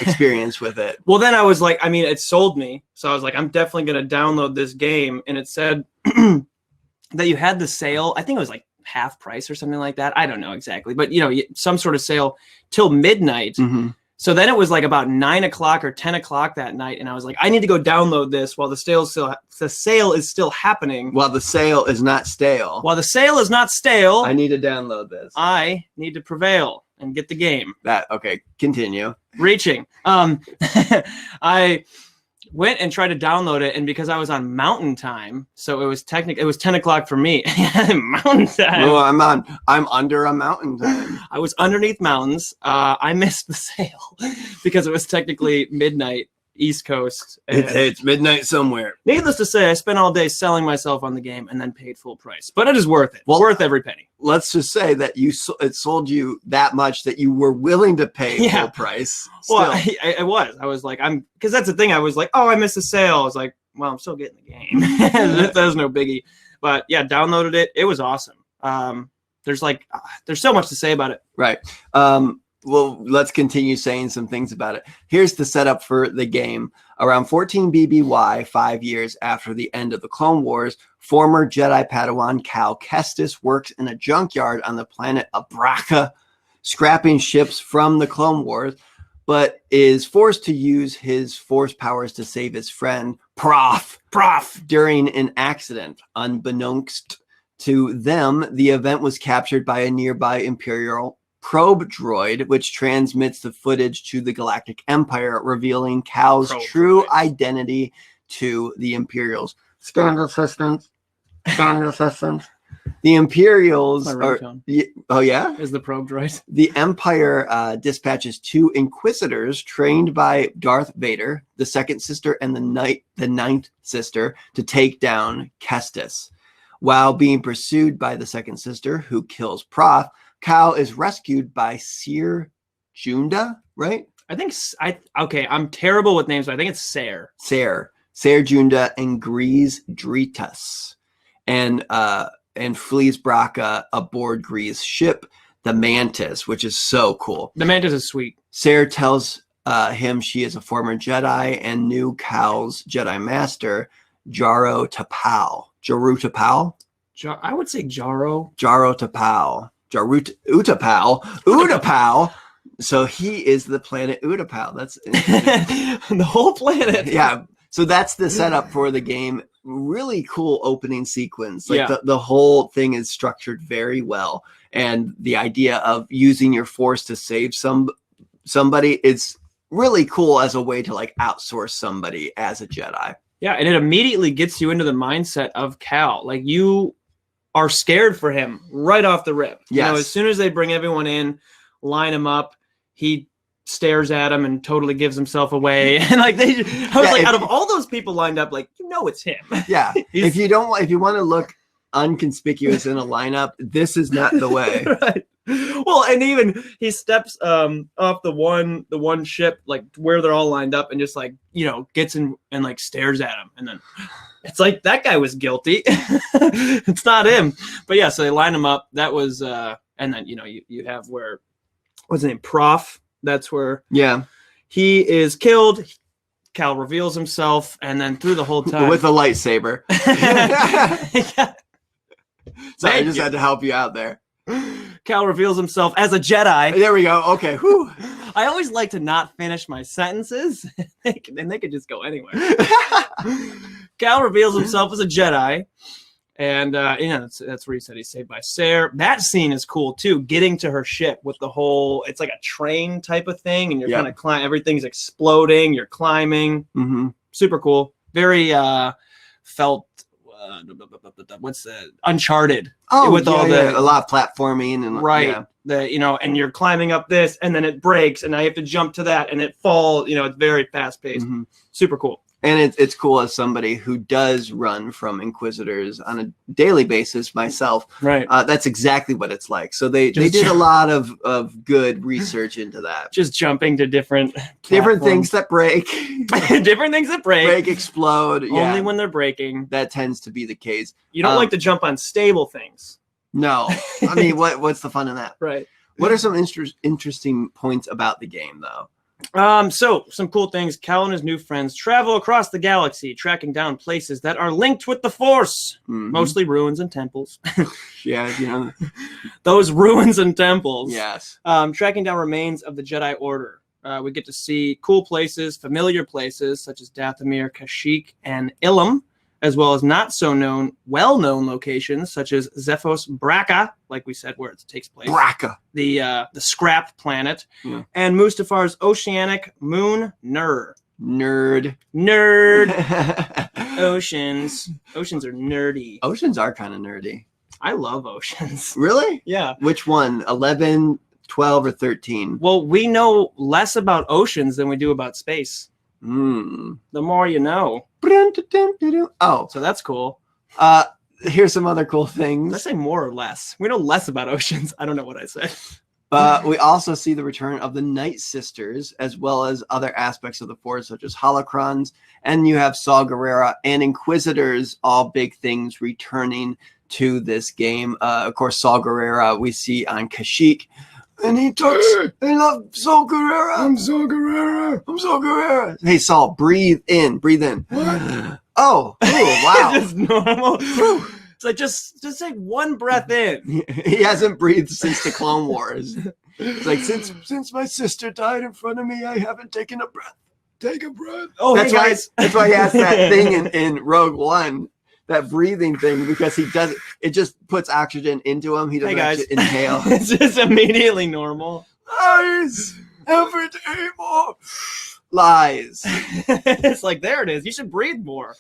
Speaker 1: experience with it.
Speaker 2: Well, then I was like, I mean, it sold me. So I was like, I'm definitely going to download this game. And it said that you had the sale. I think it was like half price or something like that. I don't know exactly, but some sort of sale till midnight.
Speaker 1: Mm-hmm.
Speaker 2: So then it was like about 9 o'clock or 10 o'clock that night. And I was like, I need to go download this while the sale is still happening.
Speaker 1: While the sale is not stale.
Speaker 2: While the sale is not stale.
Speaker 1: I need to download this.
Speaker 2: I need to prevail and get the game.
Speaker 1: Okay, continue.
Speaker 2: Reaching. I went and tried to download it, and because I was on mountain time, so it was 10 o'clock for me. Mountain time.
Speaker 1: Oh, I'm under a mountain time.
Speaker 2: I was underneath mountains. I missed the sale because it was technically midnight East Coast.
Speaker 1: It's midnight somewhere.
Speaker 2: Needless to say, I spent all day selling myself on the game and then paid full price. But it is worth it. Well, worth every penny.
Speaker 1: Let's just say that it sold you that much that you were willing to pay full price. Still.
Speaker 2: Well, I was like, because that's the thing. I was like, oh, I missed the sale. I was like, well, I'm still getting the game. That was no biggie. But yeah, downloaded it. It was awesome. There's so much to say about it.
Speaker 1: Right. Well, let's continue saying some things about it. Here's the setup for the game. Around 14 BBY, 5 years after the end of the Clone Wars, former Jedi Padawan Cal Kestis works in a junkyard on the planet Abraka, scrapping ships from the Clone Wars, but is forced to use his force powers to save his friend, Prof, during an accident. Unbeknownst to them, the event was captured by a nearby Imperial probe droid, which transmits the footage to the Galactic Empire, revealing Cal's true identity to the Imperials. Stand assistance. The Imperials are... Oh, yeah?
Speaker 2: Is the probe droid.
Speaker 1: The Empire dispatches 2 Inquisitors trained by Darth Vader, the second sister and the ninth sister, to take down Kestis. While being pursued by the second sister, who kills Prof, Cal is rescued by Seer Junda, right?
Speaker 2: I'm terrible with names, but I think it's Seer
Speaker 1: Junda and Grease Dritas, and flees Bracca aboard Grease' ship, the Mantis, which is so cool.
Speaker 2: The Mantis is sweet.
Speaker 1: Seer tells him she is a former Jedi and knew Cal's Jedi master, Jaro Tapal.
Speaker 2: I would say Jaro.
Speaker 1: Jaro Tapal. Utapau. So he is the planet Utapau. That's
Speaker 2: the whole planet.
Speaker 1: Yeah. So that's the setup for the game. Really cool opening sequence. The whole thing is structured very well. And the idea of using your force to save somebody is really cool as a way to outsource somebody as a Jedi.
Speaker 2: Yeah, and it immediately gets you into the mindset of Cal. Like, you are scared for him right off the rip.
Speaker 1: Yes.
Speaker 2: As soon as they bring everyone in, line him up, he stares at him and totally gives himself away. And out of all those people lined up, it's him.
Speaker 1: Yeah. If you want to look unconspicuous in a lineup, this is not the way.
Speaker 2: Right. Well, and even he steps off the one ship, where they're all lined up, and just gets in and stares at him, and then it's like that guy was guilty. It's not him. But yeah, so they line him up. That was and then you have where what's his name? Prof. That's where he is killed. Cal reveals himself, and then through the whole time
Speaker 1: with a lightsaber.
Speaker 2: Yeah.
Speaker 1: Sorry, I just had to help you out there.
Speaker 2: Cal reveals himself as a Jedi.
Speaker 1: There we go. Okay. Whew.
Speaker 2: I always like to not finish my sentences, and they could just go anywhere. Cal reveals himself as a Jedi, and that's where he said he's saved by Seer. That scene is cool too. Getting to her ship with the whole, it's like a train type of thing, and you're kind of climb. Everything's exploding. You're climbing. Mm-hmm. Super cool. Very felt. What's the Uncharted?
Speaker 1: Oh, with all a lot of platforming and
Speaker 2: and you're climbing up this, and then it breaks, and I have to jump to that, and it falls. It's very fast paced. Mm-hmm. Super cool.
Speaker 1: And it's cool as somebody who does run from Inquisitors on a daily basis myself.
Speaker 2: Right.
Speaker 1: That's exactly what it's like. So they did a lot of good research into that.
Speaker 2: Just jumping to different
Speaker 1: things that break.
Speaker 2: Different things that break,
Speaker 1: explode.
Speaker 2: Only when they're breaking.
Speaker 1: That tends to be the case.
Speaker 2: You don't like to jump on stable things.
Speaker 1: No. I mean, what's the fun in that?
Speaker 2: Right.
Speaker 1: What are some interesting points about the game, though?
Speaker 2: So some cool things. Cal and his new friends travel across the galaxy, tracking down places that are linked with the Force, mostly ruins and temples.
Speaker 1: Yeah,
Speaker 2: those ruins and temples.
Speaker 1: Yes.
Speaker 2: Tracking down remains of the Jedi Order. We get to see cool places, familiar places such as Dathomir, Kashyyyk, and Ilum, as well as not so well-known locations such as Zephos Braca, like we said, where it takes place.
Speaker 1: Braca.
Speaker 2: The scrap planet, and Mustafar's oceanic moon, Nerd. Oceans are nerdy.
Speaker 1: Oceans are kind of nerdy.
Speaker 2: I love oceans.
Speaker 1: Really?
Speaker 2: Yeah.
Speaker 1: Which one? 11, 12, or 13?
Speaker 2: Well, we know less about oceans than we do about space. The more you know.
Speaker 1: Oh,
Speaker 2: so that's cool.
Speaker 1: Here's some other cool things.
Speaker 2: Let's say more or less. We know less about oceans. I don't know what I said.
Speaker 1: We also see the return of the Night Sisters, as well as other aspects of the Force, such as holocrons, and you have Saw Gerrera and Inquisitors, all big things returning to this game. Of course, Saw Gerrera we see on Kashyyyk, and he talks, I love Saw Gerrera. I'm Saw Gerrera. Hey, Saul, breathe in.
Speaker 2: What?
Speaker 1: Oh, wow.
Speaker 2: Just normal. It's like just take one breath in.
Speaker 1: He hasn't breathed since the Clone Wars. It's like since my sister died in front of me, I haven't taken a breath. Take a breath.
Speaker 2: Oh, that's guys.
Speaker 1: That's why he has that thing in Rogue One, that breathing thing, because he does it just puts oxygen into him. He doesn't actually inhale.
Speaker 2: It's just immediately normal.
Speaker 1: Lies every day more. Lies.
Speaker 2: It's like, there it is. You should breathe more.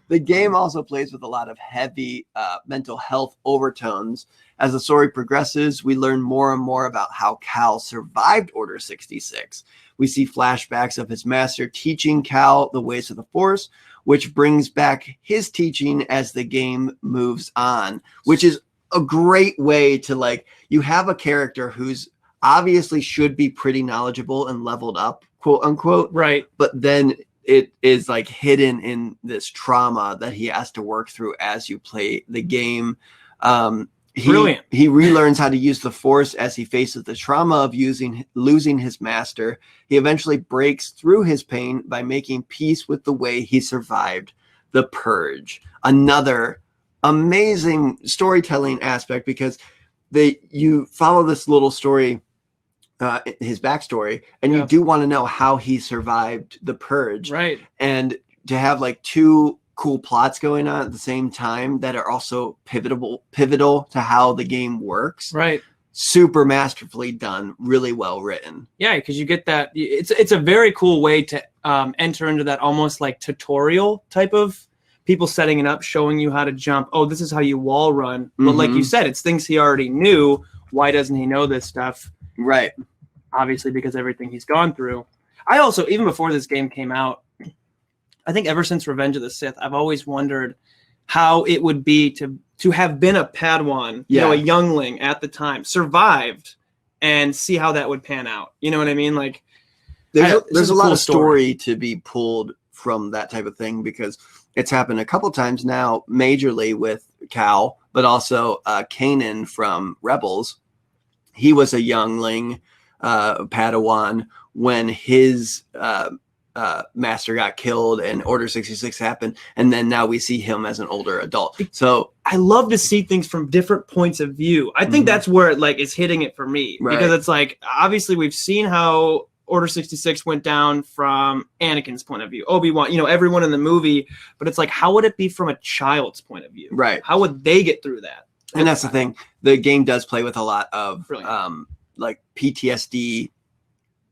Speaker 1: The game also plays with a lot of heavy mental health overtones. As the story progresses, we learn more and more about how Cal survived Order 66. We see flashbacks of his master teaching Cal the ways of the Force, which brings back his teaching as the game moves on, which is a great way to, like, you have a character who's obviously should be pretty knowledgeable and leveled up, quote unquote.
Speaker 2: Right.
Speaker 1: But then it is like hidden in this trauma that he has to work through as you play the game.
Speaker 2: Brilliant.
Speaker 1: He relearns how to use the Force as he faces the trauma of losing his master. He eventually breaks through his pain by making peace with the way he survived the Purge. Another amazing storytelling aspect, because you follow this little story, his backstory, and you do want to know how he survived the Purge.
Speaker 2: Right.
Speaker 1: And to have like two cool plots going on at the same time that are also pivotal to how the game works.
Speaker 2: Right.
Speaker 1: Super masterfully done, really well written.
Speaker 2: Yeah, because you get that. It's a very cool way to enter into that almost like tutorial type of people setting it up, showing you how to jump. Oh, this is how you wall run. But like you said, it's things he already knew. Why doesn't he know this stuff?
Speaker 1: Right.
Speaker 2: Obviously, because everything he's gone through. I also, even before this game came out, I think ever since Revenge of the Sith, I've always wondered how it would be to have been a Padawan, you know, a youngling at the time, survived, and see how that would pan out. You know what I mean? Like,
Speaker 1: there's a lot of story to be pulled from that type of thing, because it's happened a couple times now, majorly with Cal, but also Kanan from Rebels. He was a youngling Padawan when his master got killed and Order 66 happened, and then now we see him as an older adult. So
Speaker 2: I love to see things from different points of view. I think that's where it like is hitting it for me, because it's like, obviously we've seen how Order 66 went down from Anakin's point of view, Obi-Wan, you know, everyone in the movie, but it's like, how would it be from a child's point of view?
Speaker 1: Right.
Speaker 2: How would they get through that?
Speaker 1: And that's the thing. The game does play with a lot of like PTSD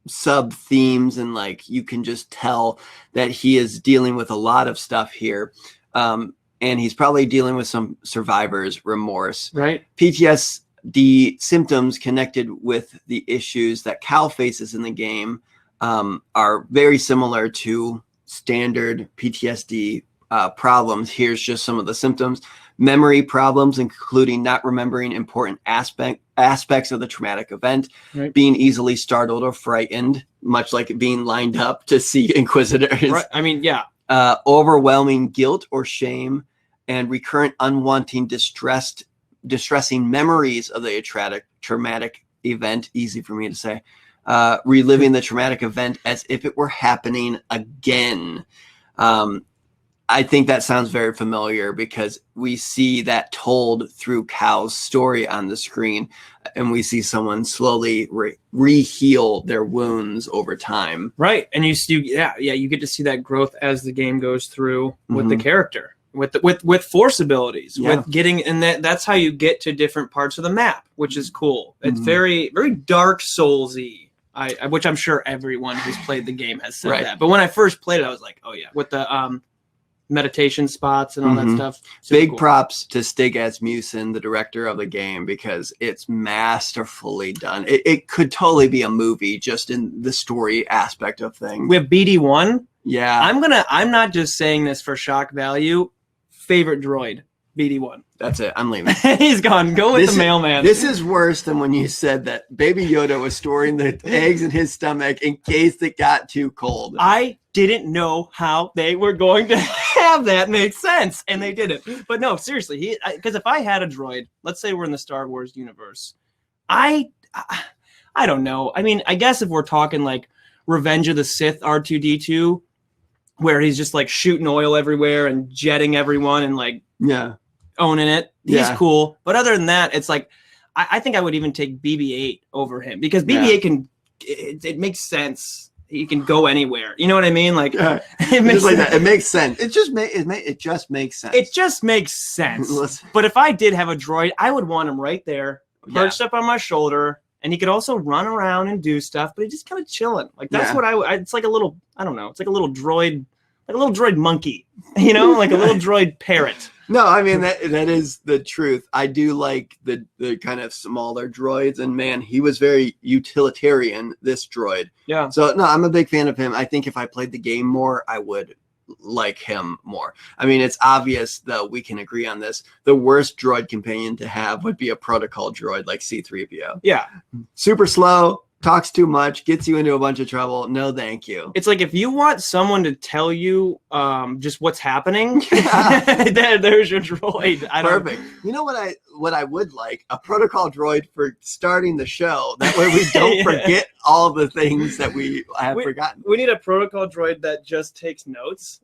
Speaker 1: sub themes, and like you can just tell that he is dealing with a lot of stuff here, and he's probably dealing with some survivor's remorse.
Speaker 2: Right.
Speaker 1: PTSD symptoms connected with the issues that Cal faces in the game are very similar to standard PTSD problems. Here's just some of the symptoms. Memory problems, including not remembering important aspects of the traumatic event, being easily startled or frightened, much like being lined up to see Inquisitors.
Speaker 2: Right. I mean, yeah.
Speaker 1: Overwhelming guilt or shame, and recurrent unwanting distressing memories of the traumatic event, easy for me to say, reliving the traumatic event as if it were happening again. I think that sounds very familiar because we see that told through Cal's story on the screen, and we see someone slowly re-heal their wounds over time.
Speaker 2: Right, and you get to see that growth as the game goes through with the character, with force abilities, with getting, and that's how you get to different parts of the map, which is cool. It's very, very Dark Souls-y. Which I'm sure everyone who's played the game has said that. But when I first played it, I was like, oh yeah, with the meditation spots and all that stuff.
Speaker 1: Big props to Stig Asmussen, the director of the game, because it's masterfully done. It could totally be a movie just in the story aspect of things.
Speaker 2: We have BD1.
Speaker 1: Yeah.
Speaker 2: I'm not just saying this for shock value. Favorite droid, BD1.
Speaker 1: That's it. I'm leaving.
Speaker 2: He's gone. Go with the mailman.
Speaker 1: This is worse than when you said that Baby Yoda was storing the eggs in his stomach in case it got too cold.
Speaker 2: I didn't know how they were going to have that make sense, and they didn't. But no, seriously, because if I had a droid, let's say we're in the Star Wars universe, I don't know. I mean, I guess if we're talking like Revenge of the Sith R2-D2, where he's just like shooting oil everywhere and jetting everyone and like owning it. He's cool. But other than that, it's like, I think I would even take BB-8 over him because BB-8 can, it makes sense. He can go anywhere. You know what I mean? Like, it makes
Speaker 1: like that. It makes sense. It just makes sense.
Speaker 2: It just makes sense. But if I did have a droid, I would want him right there, perched up on my shoulder, and he could also run around and do stuff, but he's just kind of chilling. Like that's what it's like a little, I don't know. It's like a little droid, like a little droid monkey, you know, like a little droid parrot.
Speaker 1: No, I mean, that is the truth. I do like the kind of smaller droids, and man, he was very utilitarian, this droid. Yeah. So no, I'm a big fan of him. I think if I played the game more, I would like him more. I mean, it's obvious, though, we can agree on this. The worst droid companion to have would be a protocol droid like C-3PO.
Speaker 2: Yeah.
Speaker 1: Super slow, talks too much, gets you into a bunch of trouble. No, thank you.
Speaker 2: It's like if you want someone to tell you just what's happening, there's your droid.
Speaker 1: Perfect. You know what I would like? A protocol droid for starting the show. That way we don't forget all the things that we have forgotten.
Speaker 2: We need a protocol droid that just takes notes.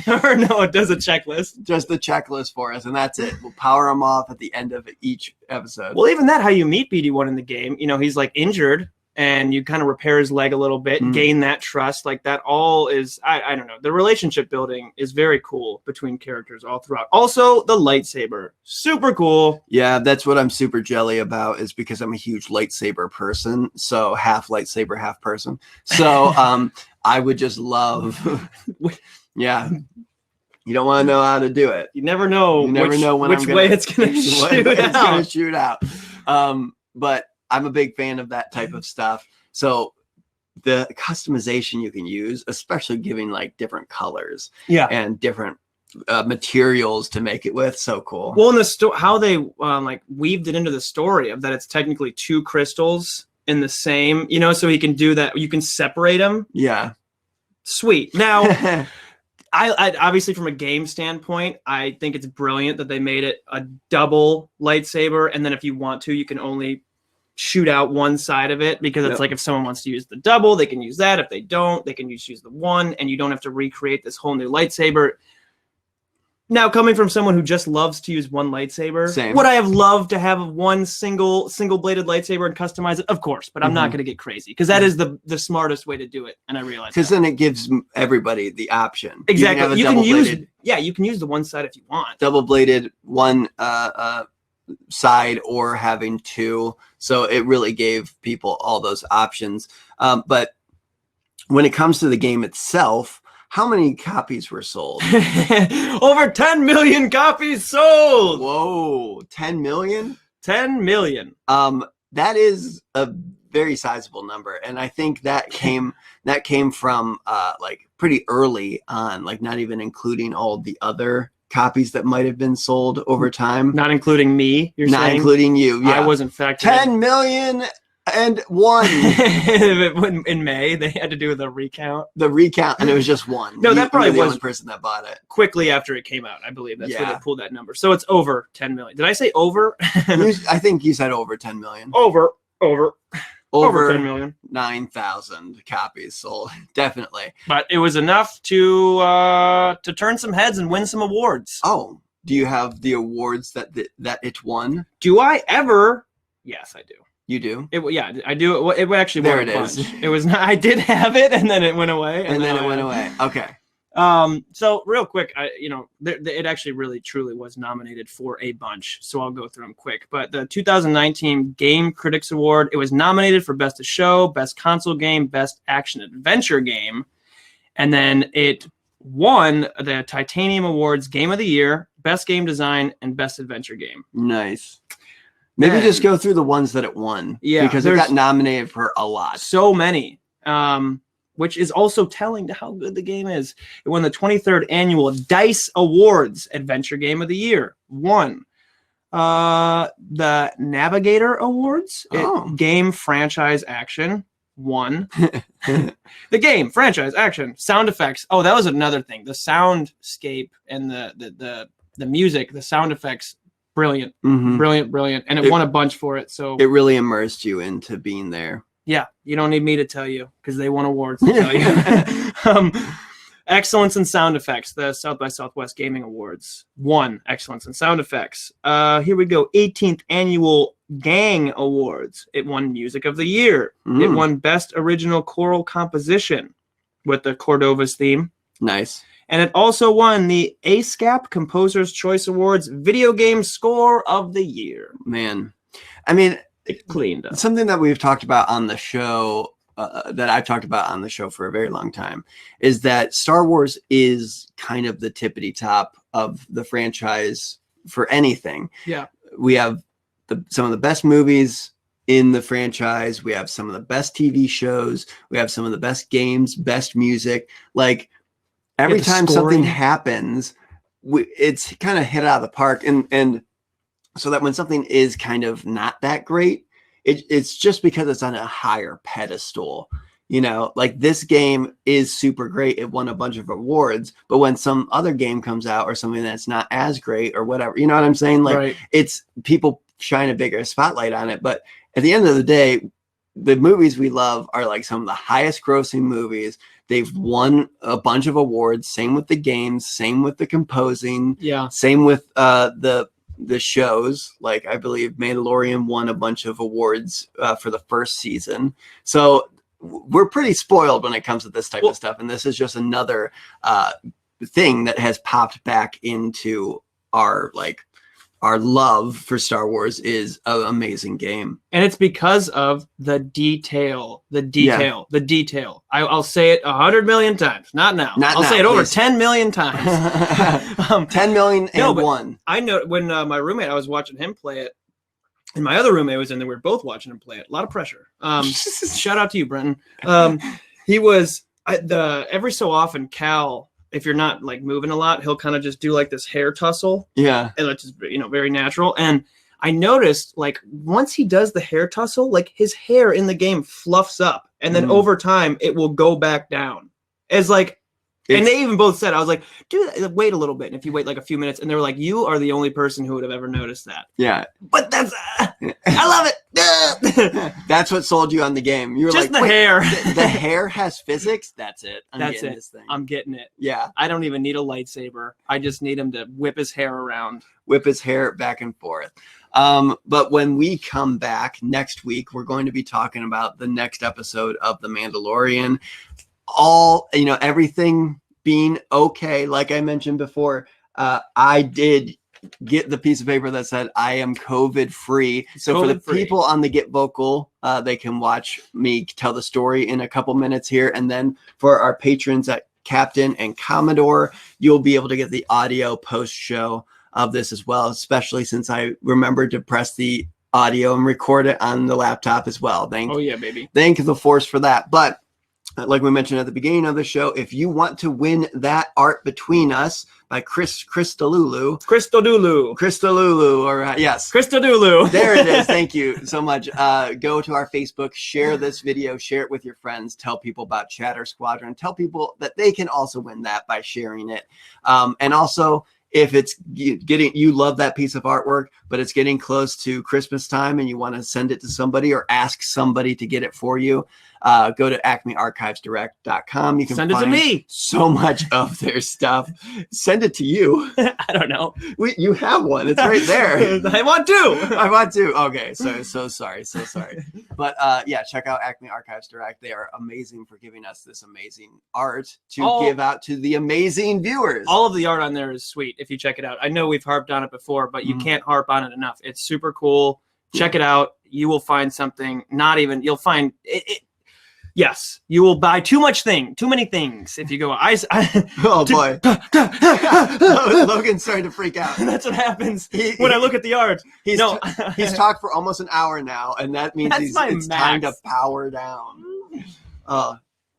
Speaker 2: Or no, it does a checklist.
Speaker 1: Just the checklist for us, and that's it. We'll power him off at the end of each episode.
Speaker 2: Well, even that, how you meet BD1 in the game, you know, he's like injured, and you kind of repair his leg a little bit, gain that trust. Like that all is, I don't know. The relationship building is very cool between characters all throughout. Also, the lightsaber, super cool.
Speaker 1: Yeah, that's what I'm super jelly about, is because I'm a huge lightsaber person. So half lightsaber, half person. So I would just love, yeah. You don't want to know how to do it.
Speaker 2: You never know.
Speaker 1: You never know
Speaker 2: which way it's going to
Speaker 1: shoot out. But I'm a big fan of that type of stuff. So the customization you can use, especially giving like different colors and different materials to make it with, so cool.
Speaker 2: Well, in the how they like weaved it into the story of that it's technically two crystals in the same, you know, so he can do that. You can separate them.
Speaker 1: Yeah.
Speaker 2: Sweet. Now, I obviously from a game standpoint, I think it's brilliant that they made it a double lightsaber. And then if you want to, you can only shoot out one side of it, because it's like if someone wants to use the double, they can use that. If they don't, they can use the one, and you don't have to recreate this whole new lightsaber. Now, coming from someone who just loves to use one lightsaber, would I have loved to have one single bladed lightsaber and customize it? Of course, but I'm not going to get crazy, because that is the smartest way to do it, and I realize
Speaker 1: because then it gives everybody the option.
Speaker 2: Exactly, you can use the one side if you want.
Speaker 1: Double bladed one side, or having two. So it really gave people all those options. But when it comes to the game itself, how many copies were sold?
Speaker 2: Over 10 million copies sold.
Speaker 1: Whoa, 10 million?
Speaker 2: 10 million.
Speaker 1: That is a very sizable number. And I think that came from like pretty early on, like not even including all the other copies that might have been sold over time.
Speaker 2: Not including me, you're saying?
Speaker 1: Not including you, yeah.
Speaker 2: I wasn't factored
Speaker 1: 10 million and one.
Speaker 2: In May, they had to do the recount.
Speaker 1: The recount, and it was just one.
Speaker 2: No, that probably was
Speaker 1: the only person that bought it.
Speaker 2: Quickly after it came out, I believe. That's where they pulled that number. So it's over 10 million. Did I say over?
Speaker 1: I think you said over 10 million.
Speaker 2: Over. Over 10 million.
Speaker 1: 9,000 copies sold. Definitely.
Speaker 2: But it was enough to turn some heads and win some awards.
Speaker 1: Oh, do you have the awards that it won?
Speaker 2: Do I ever? Yes, I do.
Speaker 1: You do?
Speaker 2: Yeah, I do. It actually
Speaker 1: there
Speaker 2: won
Speaker 1: it
Speaker 2: a
Speaker 1: is.
Speaker 2: bunch. It was not. I did have it, and then it went away.
Speaker 1: And then it went away. Okay.
Speaker 2: So real quick, it actually really truly was nominated for a bunch. So I'll go through them quick. But the 2019 Game Critics Award, it was nominated for Best of Show, Best Console Game, Best Action Adventure Game, and then it won the Titanium Awards Game of the Year, Best Game Design, and Best Adventure Game.
Speaker 1: Nice. Maybe just go through the ones that it won.
Speaker 2: Yeah,
Speaker 1: because it got nominated for a lot.
Speaker 2: So many. Which is also telling to how good the game is. It won the 23rd Annual DICE Awards Adventure Game of the Year. Won the Navigator Awards Game Franchise Action. Won the Game Franchise Action Sound Effects. Oh, that was another thing. The soundscape and the music, the sound effects, brilliant, brilliant, and it won a bunch for it. So
Speaker 1: it really immersed you into being there.
Speaker 2: Yeah, you don't need me to tell you because they won awards to tell you. Excellence in Sound Effects, the South by Southwest Gaming Awards. Won Excellence in Sound Effects. Here we go. 18th Annual Gang Awards. It won Music of the Year. It won Best Original Choral Composition with the Cordova's theme.
Speaker 1: Nice.
Speaker 2: And it also won the ASCAP Composer's Choice Awards Video Game Score of the Year.
Speaker 1: Man, I mean...
Speaker 2: It cleaned up.
Speaker 1: Something that we've talked about on the show, that I've talked about on the show for a very long time, is that Star Wars is kind of the tippity top of the franchise for anything.
Speaker 2: Yeah.
Speaker 1: We have some of the best movies in the franchise. We have some of the best TV shows. We have some of the best games, best music. Like every time something happens, it's kind of hit out of the park. And so that when something is kind of not that great, it's just because it's on a higher pedestal. You know, like this game is super great. It won a bunch of awards, but when some other game comes out or something that's not as great or whatever, you know what I'm saying? Like it's people shine a bigger spotlight on it. But at the end of the day, the movies we love are like some of the highest grossing movies. They've won a bunch of awards. Same with the games, same with the composing.
Speaker 2: Yeah.
Speaker 1: Same with the shows. Like I believe Mandalorian won a bunch of awards for the first season. So we're pretty spoiled when it comes to this type of stuff. And this is just another thing that has popped back into our love for Star Wars is an amazing game.
Speaker 2: And it's because of the detail. I'll say it 100 million times. Not now. I'll say it over 10 million times.
Speaker 1: 10 million and one.
Speaker 2: I know when my roommate, I was watching him play it, and my other roommate was in there. We were both watching him play it. A lot of pressure. Shout out to you, Brenton. He was every so often, Cal, if you're not like moving a lot, he'll kind of just do like this hair tussle.
Speaker 1: Yeah.
Speaker 2: And it's just, very natural. And I noticed like once he does the hair tussle, like his hair in the game fluffs up, and then over time it will go back down. As like, and they even both said, I was like, dude, wait a little bit. And if you wait like a few minutes, and they were like, you are the only person who would have ever noticed that.
Speaker 1: Yeah.
Speaker 2: But that's, I love it.
Speaker 1: That's what sold you on the game. You were
Speaker 2: just
Speaker 1: like,
Speaker 2: the hair.
Speaker 1: The hair has physics. That's it.
Speaker 2: That's it. This thing. I'm getting it.
Speaker 1: Yeah.
Speaker 2: I don't even need a lightsaber. I just need him to whip his hair around.
Speaker 1: Whip his hair back and forth. But when we come back next week, we're going to be talking about the next episode of The Mandalorian. Everything being okay. Like I mentioned before, I did get the piece of paper that said I am COVID free. So for the people on the GetVokl, they can watch me tell the story in a couple minutes here. And then for our patrons at Captain and Commodore, you'll be able to get the audio post show of this as well, especially since I remembered to press the audio and record it on the laptop as well. Thank the Force for that. But like we mentioned at the beginning of the show, if you want to win that Art Between Us by Crystolulu, or yes,
Speaker 2: Crystolulu.
Speaker 1: There it is. Thank you so much. Go to our Facebook, share this video, share it with your friends, tell people about Chatter Squadron, tell people that they can also win that by sharing it. And also, if it's getting, you love that piece of artwork, but it's getting close to Christmas time and you want to send it to somebody or ask somebody to get it for you, go to acmearchivesdirect.com. You can
Speaker 2: send it to me.
Speaker 1: So much of their stuff. Send it to you.
Speaker 2: I don't know.
Speaker 1: You have one. It's right there.
Speaker 2: I want to.
Speaker 1: I want to. Okay. So sorry. But yeah, check out Acme Archives Direct. They are amazing for giving us this amazing art to give out to the amazing viewers.
Speaker 2: All of the art on there is sweet if you check it out. I know we've harped on it before, but you can't harp on it enough. It's super cool. Check it out. You will find something. You'll find it. Yes, you will buy too many things if you go.
Speaker 1: Oh boy, Logan's starting to freak out.
Speaker 2: That's what happens when I look at the art.
Speaker 1: He's talked for almost an hour now, and that means it's time to power down.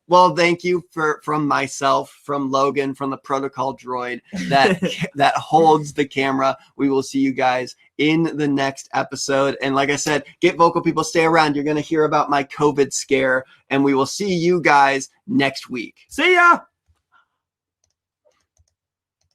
Speaker 1: Well, thank you from myself, from Logan, from the protocol droid that holds the camera. We will see you guys in the next episode. And like I said, GetVokl people, stay around. You're going to hear about my COVID scare, and we will see you guys next week.
Speaker 2: See ya!